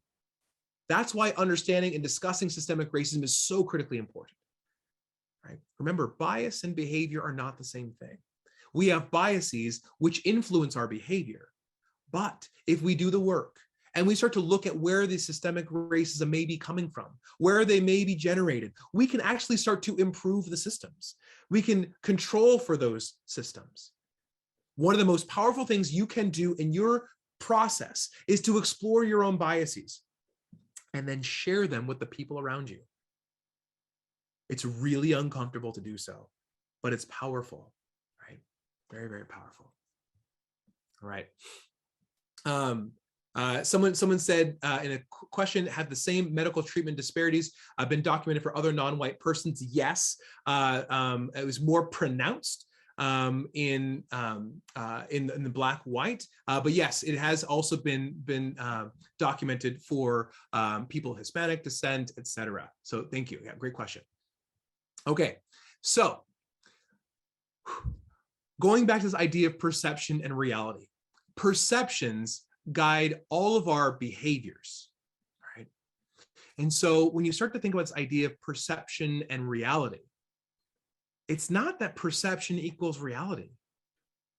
That's why understanding and discussing systemic racism is so critically important, right? Remember, bias and behavior are not the same thing. We have biases which influence our behavior, but if we do the work, and we start to look at where the systemic racism may be coming from, where they may be generated, we can actually start to improve the systems. We can control for those systems. One of the most powerful things you can do in your process is to explore your own biases and then share them with the people around you. It's really uncomfortable to do so, but it's powerful, right? Very, very powerful. All right. Someone said in a question, have the same medical treatment disparities been documented for other non-white persons? Yes, it was more pronounced in the black-white, but yes, it has also been documented for people of Hispanic descent, etc. So thank you. Yeah, great question. Okay, so going back to this idea of perception and reality, perceptions guide all of our behaviors, right? And so when you start to think about this idea of perception and reality, it's not that perception equals reality.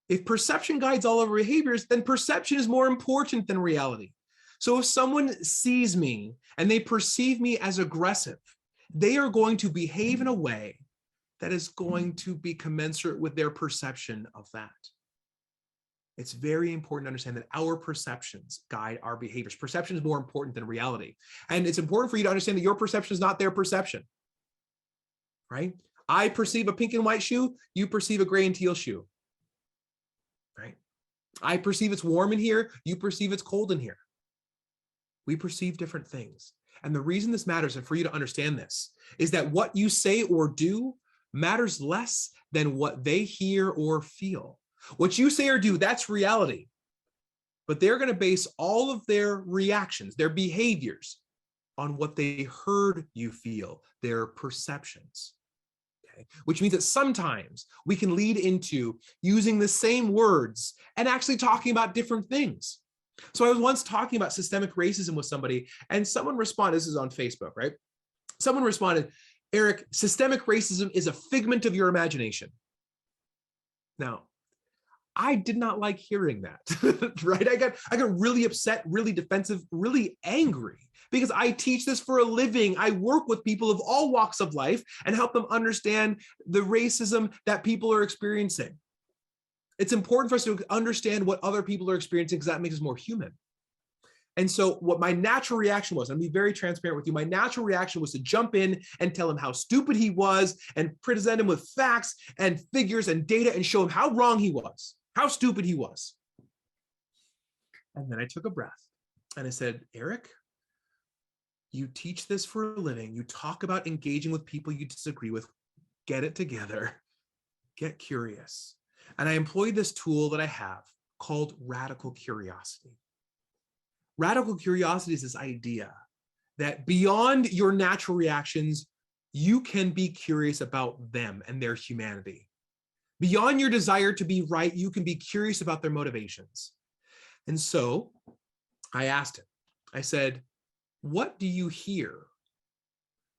If perception guides all of our behaviors, then perception is more important than reality. So if someone sees me and they perceive me as aggressive, they are going to behave in a way that is going to be commensurate with their perception of that. It's very important to understand that our perceptions guide our behaviors. Perception is more important than reality. And it's important for you to understand that your perception is not their perception, right? I perceive a pink and white shoe, you perceive a gray and teal shoe, right? I perceive it's warm in here, you perceive it's cold in here. We perceive different things. And the reason this matters, and for you to understand this, is that what you say or do matters less than what they hear or feel. What you say or do, that's reality. But they're going to base all of their reactions, their behaviors, on what they heard you feel, their perceptions. Okay? Which means that sometimes we can lead into using the same words and actually talking about different things. So I was once talking about systemic racism with somebody, and someone responded, this is on Facebook, right? Someone responded, Eric, systemic racism is a figment of your imagination. Now, I did not like hearing that, right? I got really upset, really defensive, really angry, because I teach this for a living. I work with people of all walks of life and help them understand the racism that people are experiencing. It's important for us to understand what other people are experiencing because that makes us more human. And so what my natural reaction was, and I'll be very transparent with you, my natural reaction was to jump in and tell him how stupid he was and present him with facts and figures and data and show him how wrong he was, how stupid he was. And then I took a breath and I said, Eric, you teach this for a living. You talk about engaging with people you disagree with. Get it together. Get curious. And I employed this tool that I have called radical curiosity. Radical curiosity is this idea that beyond your natural reactions, you can be curious about them and their humanity. Beyond your desire to be right, you can be curious about their motivations. And so I asked him, I said, what do you hear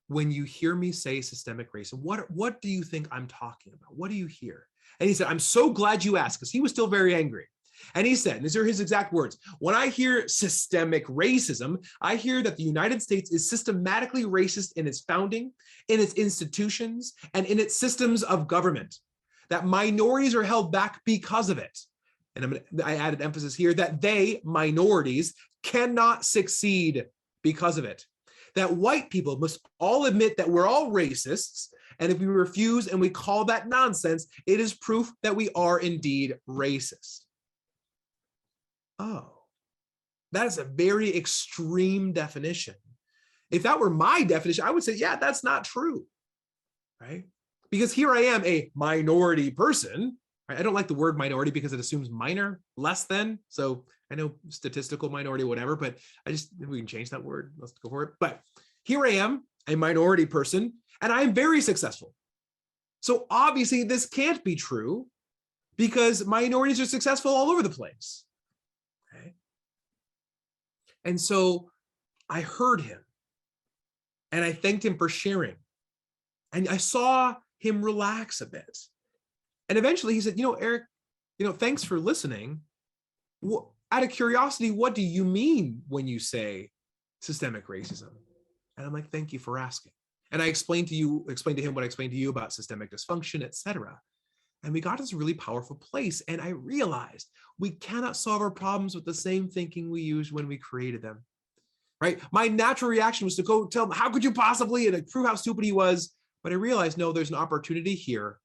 when you hear me say systemic racism? What do you think I'm talking about? What do you hear? And he said, I'm so glad you asked, because he was still very angry. And he said, and these are his exact words, when I hear systemic racism, I hear that the United States is systematically racist in its founding, in its institutions, and in its systems of government, that minorities are held back because of it. And I added emphasis here that they, minorities, cannot succeed because of it. That white people must all admit that we're all racists, and if we refuse and we call that nonsense, it is proof that we are indeed racist. Oh, that is a very extreme definition. If that were my definition, I would say, yeah, that's not true, right? Because here I am, a minority person. Right? I don't like the word minority because it assumes minor, less than. So I know statistical minority, whatever, but we can change that word. Let's go for it. But here I am, a minority person, and I'm very successful. So obviously this can't be true because minorities are successful all over the place. Okay. And so I heard him and I thanked him for sharing. And I saw him relax a bit. And eventually he said, Eric, thanks for listening. Out of curiosity, what do you mean when you say systemic racism? And I'm like, thank you for asking. And I explained to him what I explained to you about systemic dysfunction, et cetera. And we got to this really powerful place. And I realized we cannot solve our problems with the same thinking we used when we created them, right? My natural reaction was to go tell him, how could you possibly, and prove how stupid he was. But I realized, no, there's an opportunity here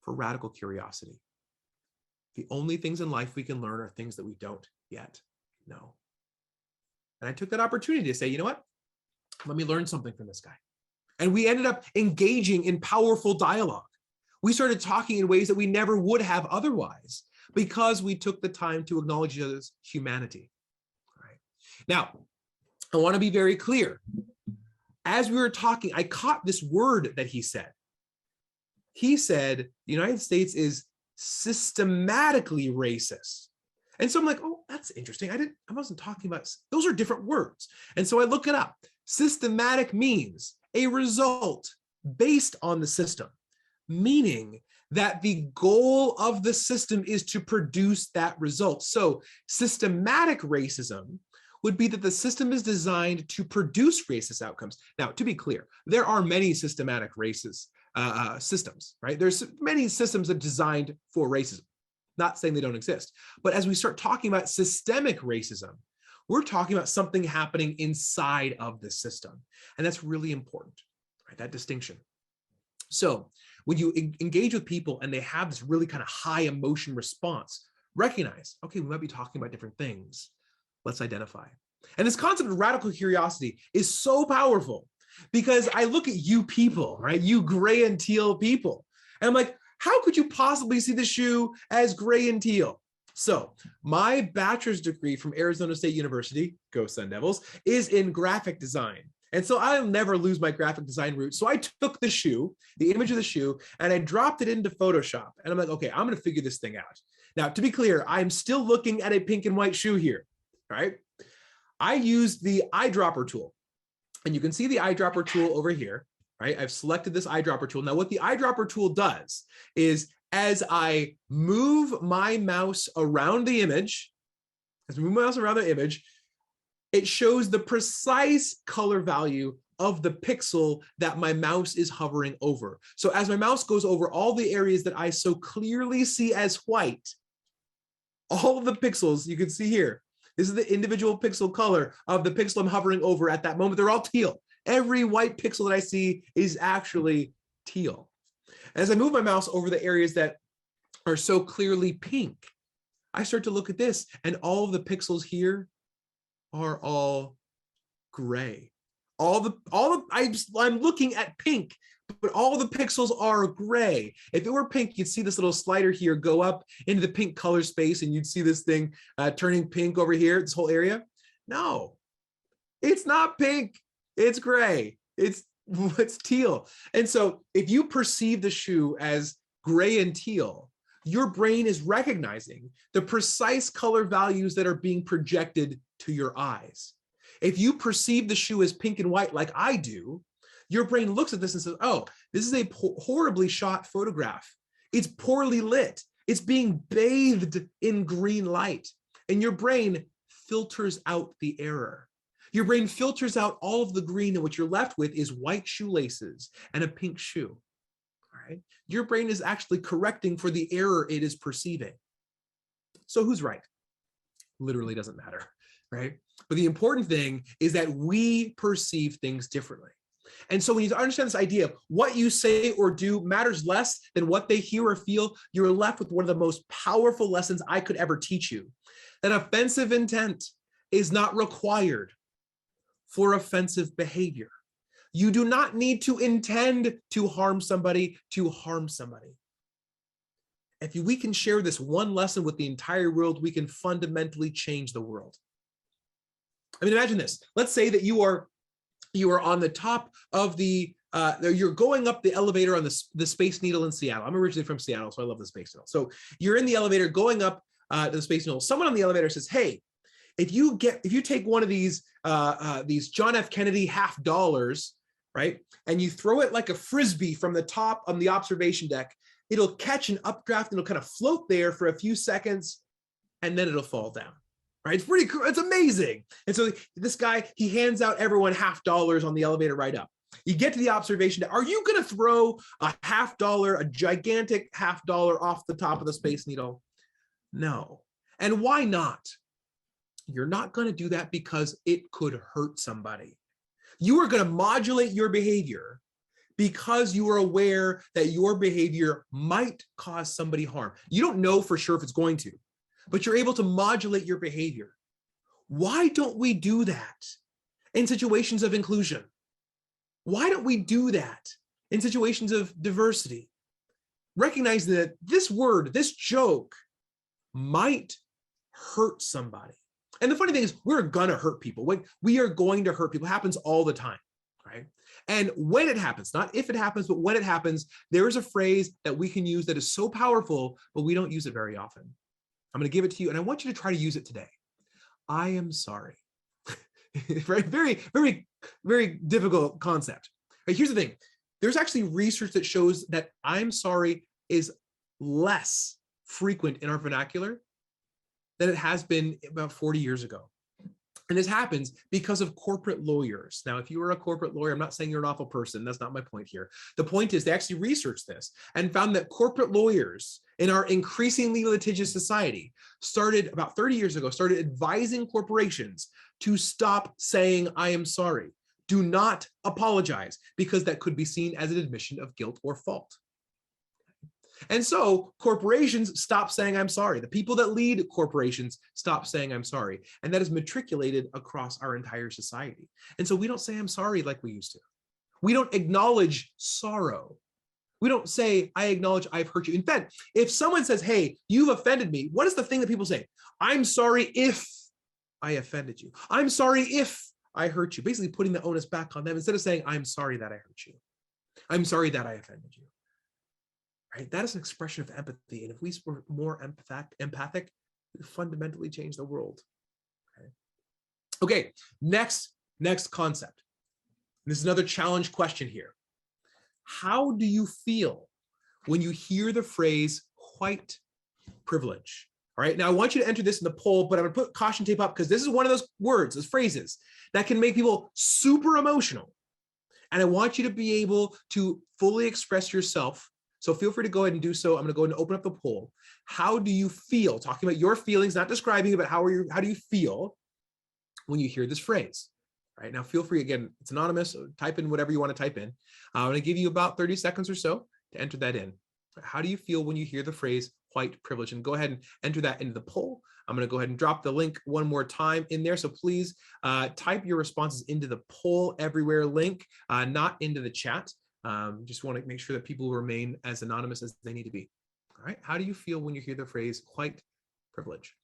for radical curiosity. The only things in life we can learn are things that we don't yet know. And I took that opportunity to say, you know what? Let me learn something from this guy. And we ended up engaging in powerful dialogue. We started talking in ways that we never would have otherwise because we took the time to acknowledge each other's humanity. All right. Now, I want to be very clear. As we were talking, I caught this word that he said. He said the United States is systematically racist. And so I'm like, oh, that's interesting. I wasn't talking about, those are different words. And so I look it up. Systematic means a result based on the system, meaning that the goal of the system is to produce that result. So systematic racism would be that the system is designed to produce racist outcomes. Now, to be clear, there are many systematic systems, right? There's many systems that are designed for racism. Not saying they don't exist, but as we start talking about systemic racism, we're talking about something happening inside of the system. And that's really important, right? That distinction. So when you engage with people and they have this really kind of high emotion response, recognize, okay, we might be talking about different things. Let's identify. And this concept of radical curiosity is so powerful because I look at you people, right? You gray and teal people. And I'm like, how could you possibly see the shoe as gray and teal? So my bachelor's degree from Arizona State University, go Sun Devils, is in graphic design. And so I'll never lose my graphic design route. So I took the shoe, the image of the shoe, and I dropped it into Photoshop. And I'm like, okay, I'm going to figure this thing out. Now, to be clear, I'm still looking at a pink and white shoe here, right? I used the eyedropper tool. And you can see the eyedropper tool over here, right? I've selected this eyedropper tool. Now, what the eyedropper tool does is as I move my mouse around the image, it shows the precise color value of the pixel that my mouse is hovering over. So as my mouse goes over all the areas that I so clearly see as white, all of the pixels you can see here, this is the individual pixel color of the pixel I'm hovering over at that moment. They're all teal. Every white pixel that I see is actually teal. As I move my mouse over the areas that are so clearly pink, I start to look at this and all of the pixels here are all gray. I'm looking at pink, but all the pixels are gray. If it were pink, you'd see this little slider here go up into the pink color space and you'd see this thing turning pink over here, this whole area. No, it's not pink. It's gray. It's teal. And so if you perceive the shoe as gray and teal, your brain is recognizing the precise color values that are being projected to your eyes. If you perceive the shoe as pink and white like I do, your brain looks at this and says, oh, this is a horribly shot photograph. It's poorly lit. It's being bathed in green light. And your brain filters out the error. Your brain filters out all of the green, and what you're left with is white shoelaces and a pink shoe. All right? Your brain is actually correcting for the error it is perceiving. So who's right? Literally doesn't matter, right? But the important thing is that we perceive things differently. And so when you understand this idea of what you say or do matters less than what they hear or feel, you're left with one of the most powerful lessons I could ever teach you. That offensive intent is not required for offensive behavior. You do not need to intend to harm somebody to harm somebody. If we can share this one lesson with the entire world, we can fundamentally change the world. I mean, imagine this. Let's say that you are on the top of you're going up the elevator on the Space Needle in Seattle. I'm originally from Seattle, so I love the Space Needle. So you're in the elevator going up to the Space Needle. Someone on the elevator says, hey, if you take one of these John F. Kennedy $50, right, and you throw it like a Frisbee from the top on the observation deck, it'll catch an updraft and it'll kind of float there for a few seconds and then it'll fall down. Right? It's pretty cool. It's amazing. And so this guy, he hands out everyone $50 on the elevator ride up. You get to the observation deck. Are you going to throw a $50, a gigantic $50 off the top of the Space Needle? No. And why not? You're not going to do that because it could hurt somebody. You are going to modulate your behavior because you are aware that your behavior might cause somebody harm. You don't know for sure if it's going to, but you're able to modulate your behavior. Why don't we do that in situations of inclusion? Why don't we do that in situations of diversity? Recognizing that this word, this joke might hurt somebody. And the funny thing is, we're gonna hurt people. We are going to hurt people. It happens all the time, right? And when it happens, not if it happens, but when it happens, there is a phrase that we can use that is so powerful, but we don't use it very often. I'm gonna give it to you, and I want you to try to use it today. I am sorry. Right? Very, very, very difficult concept. Right, here's the thing. There's actually research that shows that I'm sorry is less frequent in our vernacular than it has been about 40 years ago. And this happens because of corporate lawyers. Now, if you are a corporate lawyer, I'm not saying you're an awful person. That's not my point here. The point is they actually researched this and found that corporate lawyers in our increasingly litigious society started about 30 years ago, started advising corporations to stop saying, I am sorry. Do not apologize, because that could be seen as an admission of guilt or fault. And so corporations stop saying, I'm sorry. The people that lead corporations stop saying, I'm sorry. And that is matriculated across our entire society. And so we don't say, I'm sorry like we used to. We don't acknowledge sorrow. We don't say, I acknowledge I've hurt you. In fact, if someone says, hey, you've offended me, what is the thing that people say? I'm sorry if I offended you. I'm sorry if I hurt you. Basically putting the onus back on them instead of saying, I'm sorry that I hurt you. I'm sorry that I offended you. Right? That is an expression of empathy. And if we were more empathic, we would fundamentally change the world. Okay, next concept. This is another challenge question here. How do you feel when you hear the phrase white privilege? All right, now I want you to enter this in the poll, but I'm gonna put caution tape up because this is one of those words, those phrases that can make people super emotional. And I want you to be able to fully express yourself. So feel free to go ahead and do so. I'm gonna go ahead and open up the poll. How do you feel? Talking about your feelings, not describing it, but how do you feel when you hear this phrase? All right, now feel free, again, it's anonymous, so type in whatever you want to type in. I'm gonna give you about 30 seconds or so to enter that in. How do you feel when you hear the phrase white privilege? And go ahead and enter that into the poll. I'm going to go ahead and drop the link one more time in there. So please type your responses into the poll everywhere link, not into the chat. Just want to make sure that people remain as anonymous as they need to be. All right. How do you feel when you hear the phrase white privilege?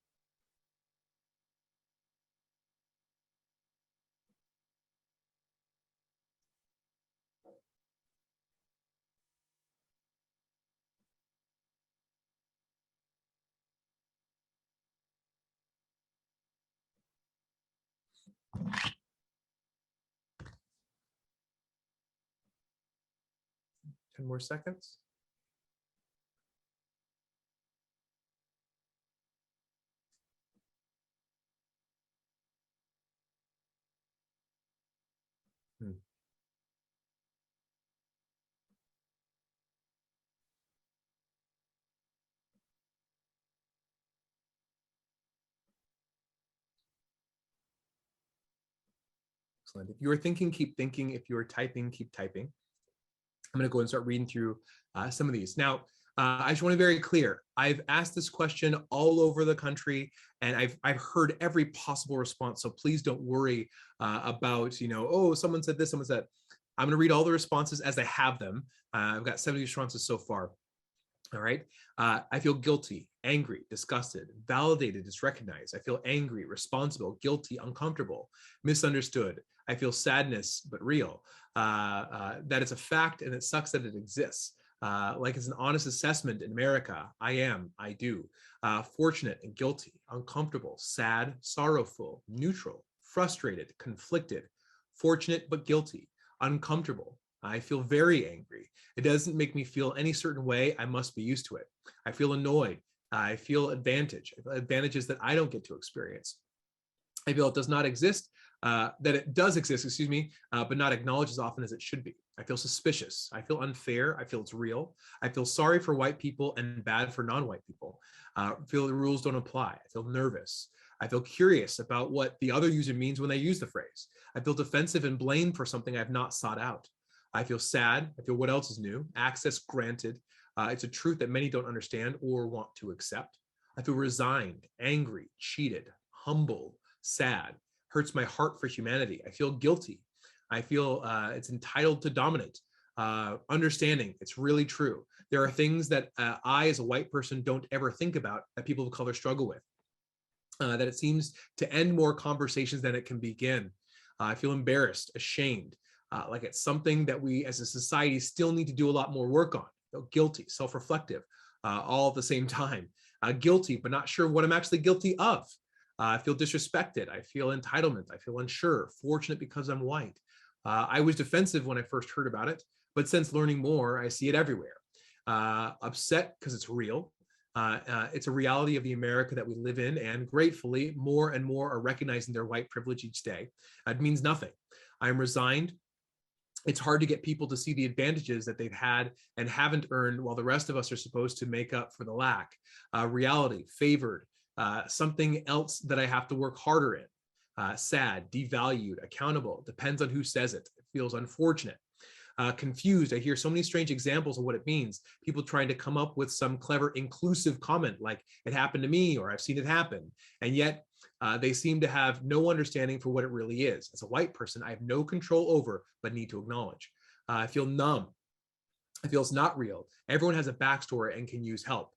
Ten more seconds. Excellent. If you are thinking, keep thinking. If you are typing, keep typing. I'm going to go and start reading through some of these. Now, I just want to be very clear. I've asked this question all over the country, and I've heard every possible response. So please don't worry about, oh, someone said this, someone said. I'm going to read all the responses as I have them. I've got 70 responses so far. All right. I feel guilty, angry, disgusted, validated, disrecognized. I feel angry, responsible, guilty, uncomfortable, misunderstood. I feel sadness, but real. That it's a fact and it sucks that it exists. Like it's an honest assessment in America. I do. Fortunate and guilty, uncomfortable, sad, sorrowful, neutral, frustrated, conflicted, fortunate but guilty, uncomfortable. I feel very angry. It doesn't make me feel any certain way. I must be used to it. I feel annoyed. I feel advantage. I feel advantages that I don't get to experience. I feel it does not exist, that it does exist, excuse me, but not acknowledged as often as it should be. I feel suspicious. I feel unfair. I feel it's real. I feel sorry for white people and bad for non-white people. I feel the rules don't apply. I feel nervous. I feel curious about what the other user means when they use the phrase. I feel defensive and blamed for something I've not sought out. I feel sad. I feel what else is new? Access granted. It's a truth that many don't understand or want to accept. I feel resigned, angry, cheated, humbled, sad, hurts my heart for humanity. I feel guilty. I feel it's entitled to dominate. Understanding, it's really true. There are things that I, as a white person, don't ever think about that people of color struggle with. That it seems to end more conversations than it can begin. I feel embarrassed, ashamed, like it's something that we as a society still need to do a lot more work on. I feel guilty, self-reflective, all at the same time. Guilty, but not sure what I'm actually guilty of. I feel disrespected. I feel entitlement. I feel unsure, fortunate because I'm white. I was defensive when I first heard about it, but since learning more, I see it everywhere. Upset because it's real. It's a reality of the America that we live in, and gratefully, more and more are recognizing their white privilege each day. It means nothing. I'm resigned. It's hard to get people to see the advantages that they've had and haven't earned, while the rest of us are supposed to make up for the lack. Reality, favored, something else that I have to work harder in. Sad, devalued, accountable, depends on who says it. It feels unfortunate. Confused. I hear so many strange examples of what it means. People trying to come up with some clever inclusive comment like it happened to me or I've seen it happen. And yet they seem to have no understanding for what it really is. As a white person, I have no control over, but need to acknowledge. I feel numb. I feel it's not real. Everyone has a backstory and can use help.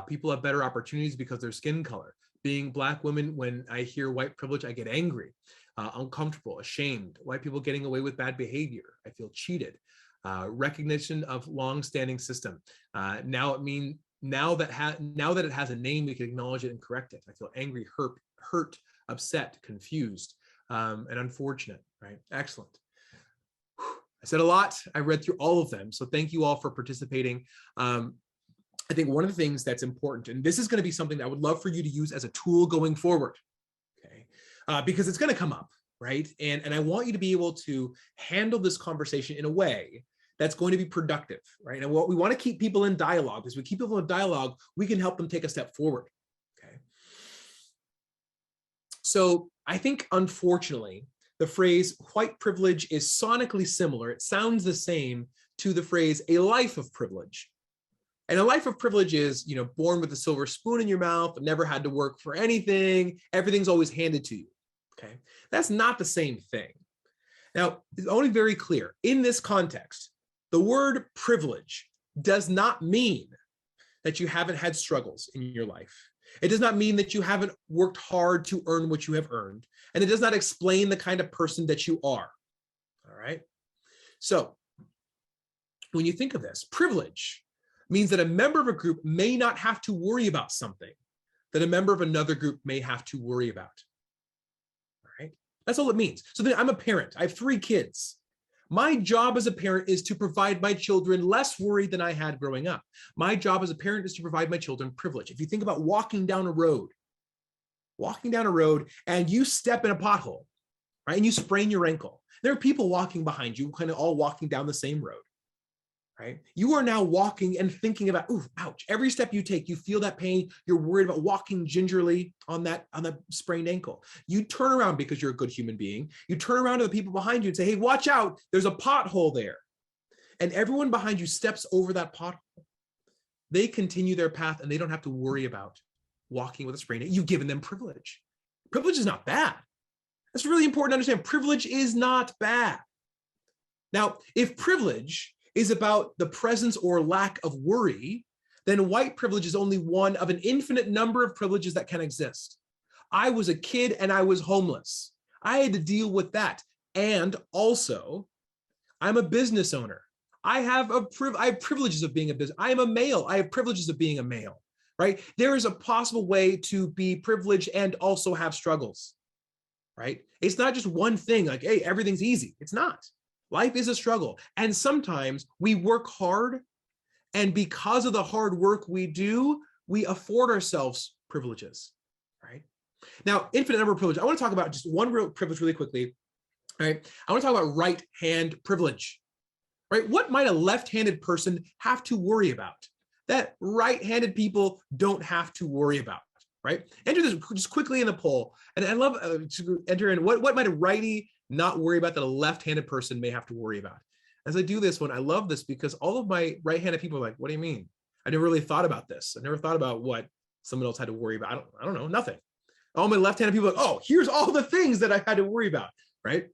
People have better opportunities because of their skin color. Being Black women, when I hear white privilege, I get angry. Uncomfortable, ashamed, white people getting away with bad behavior. I feel cheated. Recognition of long-standing system. Now that it has a name, we can acknowledge it and correct it. I feel angry, hurt, upset, confused, and unfortunate. Right? Excellent. I said a lot. I read through all of them. So thank you all for participating. I think one of the things that's important, and this is going to be something that I would love for you to use as a tool going forward. Because it's going to come up, right? And I want you to be able to handle this conversation in a way that's going to be productive, right? And what we want to keep people in dialogue, because we keep people in dialogue, we can help them take a step forward, okay? So I think, unfortunately, the phrase white privilege is sonically similar. It sounds the same to the phrase a life of privilege. And a life of privilege is, born with a silver spoon in your mouth, never had to work for anything, everything's always handed to you, okay? That's not the same thing. Now, I want to be very clear. In this context, the word privilege does not mean that you haven't had struggles in your life. It does not mean that you haven't worked hard to earn what you have earned. And it does not explain the kind of person that you are, all right? So when you think of this, privilege means that a member of a group may not have to worry about something that a member of another group may have to worry about. All right, that's all it means. So then I'm a parent. I have 3 kids. My job as a parent is to provide my children less worry than I had growing up. My job as a parent is to provide my children privilege. If you think about walking down a road and you step in a pothole, right, and you sprain your ankle, there are people walking behind you, kind of all walking down the same road. Right? You are now walking and thinking about, ooh, ouch. Every step you take, you feel that pain. You're worried about walking gingerly on that sprained ankle. You turn around because you're a good human being. You turn around to the people behind you and say, hey, watch out. There's a pothole there. And everyone behind you steps over that pothole. They continue their path and they don't have to worry about walking with a sprained ankle. You've given them privilege. Privilege is not bad. That's really important to understand. Privilege is not bad. Now, if privilege is about the presence or lack of worry, then white privilege is only one of an infinite number of privileges that can exist. I was a kid and I was homeless. I had to deal with that. And also, I'm a business owner. I have privileges of being a business. I am a male. I have privileges of being a male, right? There is a possible way to be privileged and also have struggles, right? It's not just one thing like, hey, everything's easy. It's not. Life is a struggle. And sometimes we work hard, and because of the hard work we do, we afford ourselves privileges, right? Now, infinite number of privilege. I want to talk about just one real privilege really quickly, right? I want to talk about right hand privilege, right? What might a left-handed person have to worry about that right-handed people don't have to worry about, right? Enter this just quickly in the poll. And I love to enter in what might a righty not worry about that a left-handed person may have to worry about. As I do this one, I love this because all of my right-handed people are like, what do you mean? I never really thought about this. I never thought about what someone else had to worry about. I don't know, nothing. All my left-handed people are like, oh, here's all the things that I had to worry about, right?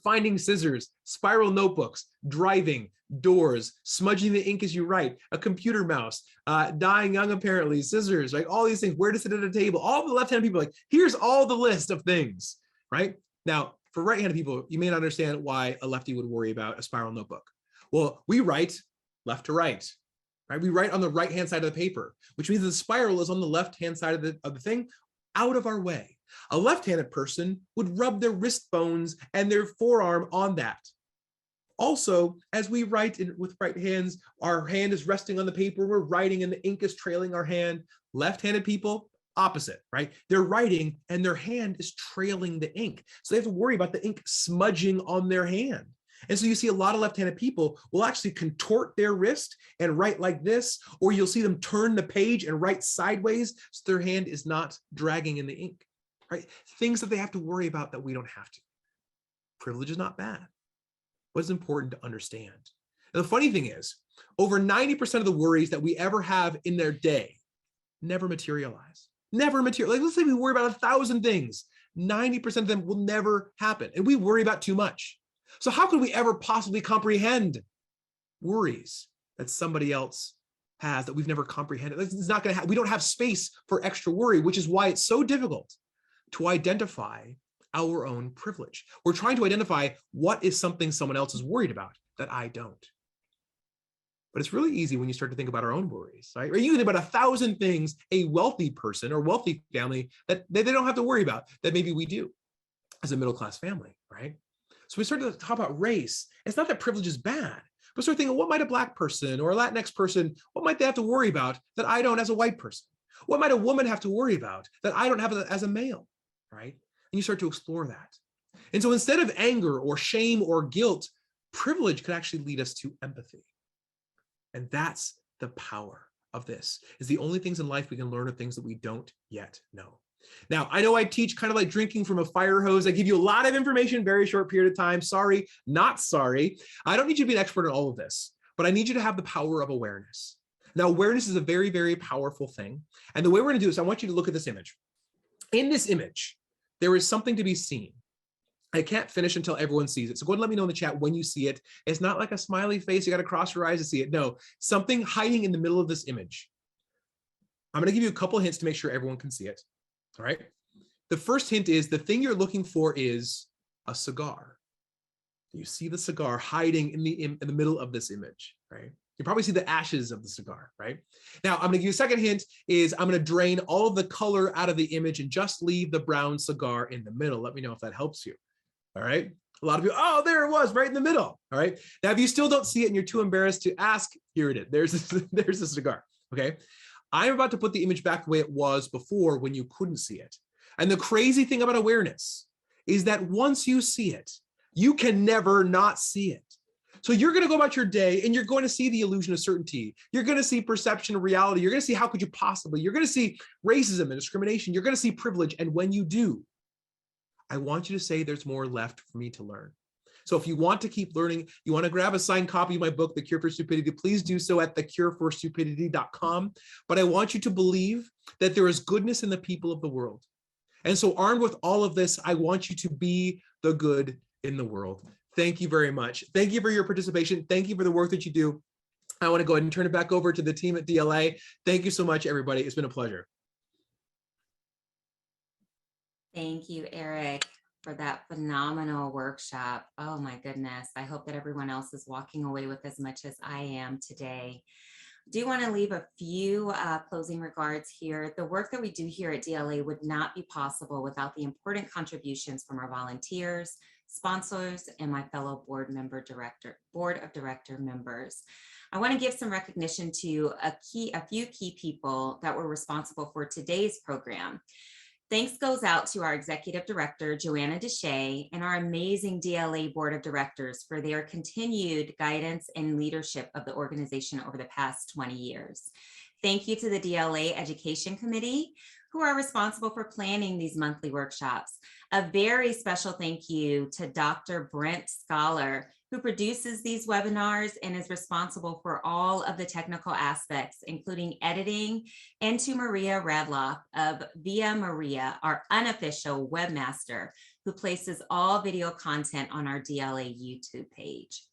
Finding scissors, spiral notebooks, driving, doors, smudging the ink as you write, a computer mouse, dying young apparently, scissors, right? All these things, where to sit at a table. All the left-handed people are like, here's all the list of things, right? Now, for right-handed people, you may not understand why a lefty would worry about a spiral notebook. Well, we write left to right, right? We write on the right-hand side of the paper, which means the spiral is on the left-hand side of the thing, out of our way. A left-handed person would rub their wrist bones and their forearm on that. Also, as we write with right hands, our hand is resting on the paper, we're writing and the ink is trailing our hand. Left-handed people, opposite, right? They're writing and their hand is trailing the ink. So they have to worry about the ink smudging on their hand. And so you see a lot of left-handed people will actually contort their wrist and write like this, or you'll see them turn the page and write sideways so their hand is not dragging in the ink, right? Things that they have to worry about that we don't have to. Privilege is not bad. What's important to understand. And the funny thing is, over 90% of the worries that we ever have in their day never materialize. Never materialize. Like, let's say we worry about 1,000 things. 90% of them will never happen. And we worry about too much. So how could we ever possibly comprehend worries that somebody else has that we've never comprehended? It's not going to we don't have space for extra worry, which is why it's so difficult to identify our own privilege. We're trying to identify what is something someone else is worried about that I don't. But it's really easy when you start to think about our own worries, right? Or you think about 1,000 things a wealthy person or wealthy family that they don't have to worry about that maybe we do as a middle-class family, right? So we start to talk about race. It's not that privilege is bad, but start thinking, what might a Black person or a Latinx person, what might they have to worry about that I don't as a white person? What might a woman have to worry about that I don't have as a male, right? And you start to explore that. And so instead of anger or shame or guilt, privilege could actually lead us to empathy. And that's the power of this, is the only things in life we can learn are things that we don't yet know. Now, I know I teach kind of like drinking from a fire hose. I give you a lot of information, very short period of time. Sorry, not sorry. I don't need you to be an expert in all of this, but I need you to have the power of awareness. Now, awareness is a very, very powerful thing. And the way we're going to do this, I want you to look at this image. In this image, there is something to be seen. I can't finish until everyone sees it. So go ahead and let me know in the chat when you see it. It's not like a smiley face. You got to cross your eyes to see it. No, something hiding in the middle of this image. I'm going to give you a couple hints to make sure everyone can see it. All right. The first hint is the thing you're looking for is a cigar. You see the cigar hiding in the middle of this image, right? You probably see the ashes of the cigar, right? Now, I'm going to give you a second hint is I'm going to drain all of the color out of the image and just leave the brown cigar in the middle. Let me know if that helps you. All right. A lot of you, oh, there it was right in the middle. All right. Now, if you still don't see it and you're too embarrassed to ask, here it is. There's the cigar. Okay. I'm about to put the image back the way it was before when you couldn't see it. And the crazy thing about awareness is that once you see it, you can never not see it. So you're going to go about your day and you're going to see the illusion of certainty. You're going to see perception of reality. You're going to see how could you possibly, you're going to see racism and discrimination. You're going to see privilege. And when you do, I want you to say there's more left for me to learn. So if you want to keep learning, you want to grab a signed copy of my book, The Cure for Stupidity, please do so at thecureforstupidity.com. But I want you to believe that there is goodness in the people of the world. And so armed with all of this, I want you to be the good in the world. Thank you very much. Thank you for your participation. Thank you for the work that you do. I want to go ahead and turn it back over to the team at DLA. Thank you so much, everybody. It's been a pleasure. Thank you, Eric, for that phenomenal workshop. Oh my goodness. I hope that everyone else is walking away with as much as I am today. I do want to leave a few closing regards here. The work that we do here at DLA would not be possible without the important contributions from our volunteers, sponsors, and my fellow board of director members. I want to give some recognition to a few key people that were responsible for today's program. Thanks goes out to our executive director, Joanna Deshay, and our amazing DLA board of directors for their continued guidance and leadership of the organization over the past 20 years. Thank you to the DLA Education Committee, who are responsible for planning these monthly workshops. A very special thank you to Dr. Brent Scholar, who produces these webinars and is responsible for all of the technical aspects, including editing, and to Maria Radloff of Via Maria, our unofficial webmaster, who places all video content on our DLA YouTube page.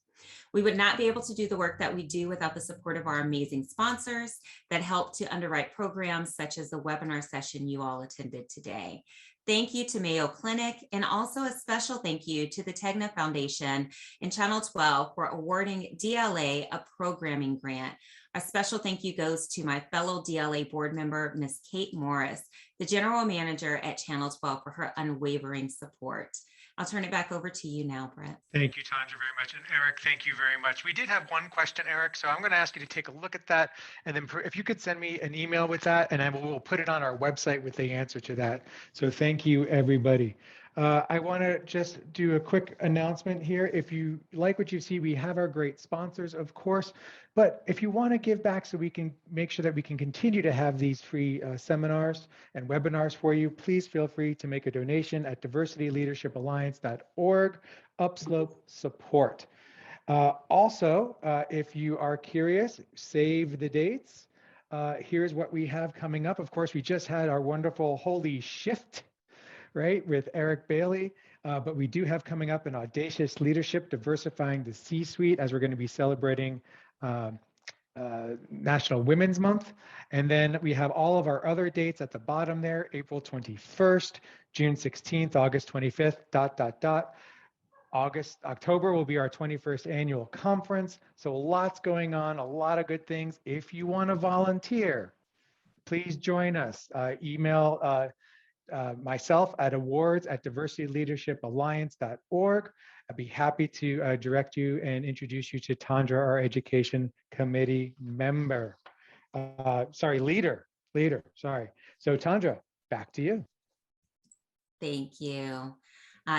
We would not be able to do the work that we do without the support of our amazing sponsors that help to underwrite programs such as the webinar session you all attended today. Thank you to Mayo Clinic, and also a special thank you to the Tegna Foundation and Channel 12 for awarding DLA a programming grant. A special thank you goes to my fellow DLA board member, Ms. Kate Morris, the general manager at Channel 12, for her unwavering support. I'll turn it back over to you now, Brett. Thank you, Tandra, very much. And Eric, thank you very much. We did have one question, Eric, so I'm going to ask you to take a look at that. And then if you could send me an email with that, and we'll put it on our website with the answer to that. So thank you, everybody. I want to just do a quick announcement here. If you like what you see, we have our great sponsors, of course. But if you want to give back so we can make sure that we can continue to have these free seminars and webinars for you, please feel free to make a donation at diversityleadershipalliance.org, upslope support. Also, if you are curious, save the dates. Here's what we have coming up. Of course, we just had our wonderful Holy Shift, right, with Eric Bailey. But we do have coming up an Audacious Leadership, Diversifying the C-Suite, as we're going to be celebrating National Women's Month. And then we have all of our other dates at the bottom there: April 21st, June 16th, August 25th, ... October will be our 21st annual conference. So lots going on, a lot of good things. If you want to volunteer, please join us. Email myself at awards@diversityleadershipalliance.org. I'd be happy to direct you and introduce you to Tandra, our education committee member. Leader, sorry. So Tandra, back to you. Thank you.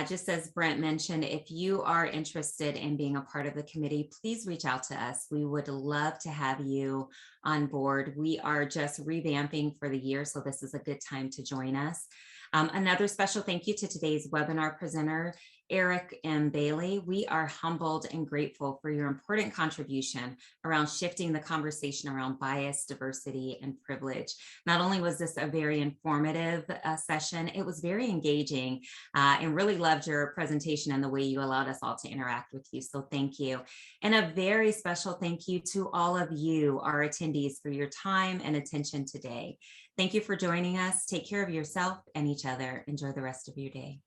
Just as Brent mentioned, if you are interested in being a part of the committee, please reach out to us. We would love to have you on board. We are just revamping for the year, so this is a good time to join us. Another special thank you to today's webinar presenter, Eric M. Bailey. We are humbled and grateful for your important contribution around shifting the conversation around bias, diversity, and privilege. Not only was this a very informative session, it was very engaging, and really loved your presentation and the way you allowed us all to interact with you. So thank you. And a very special thank you to all of you, our attendees, for your time and attention today. Thank you for joining us. Take care of yourself and each other. Enjoy the rest of your day.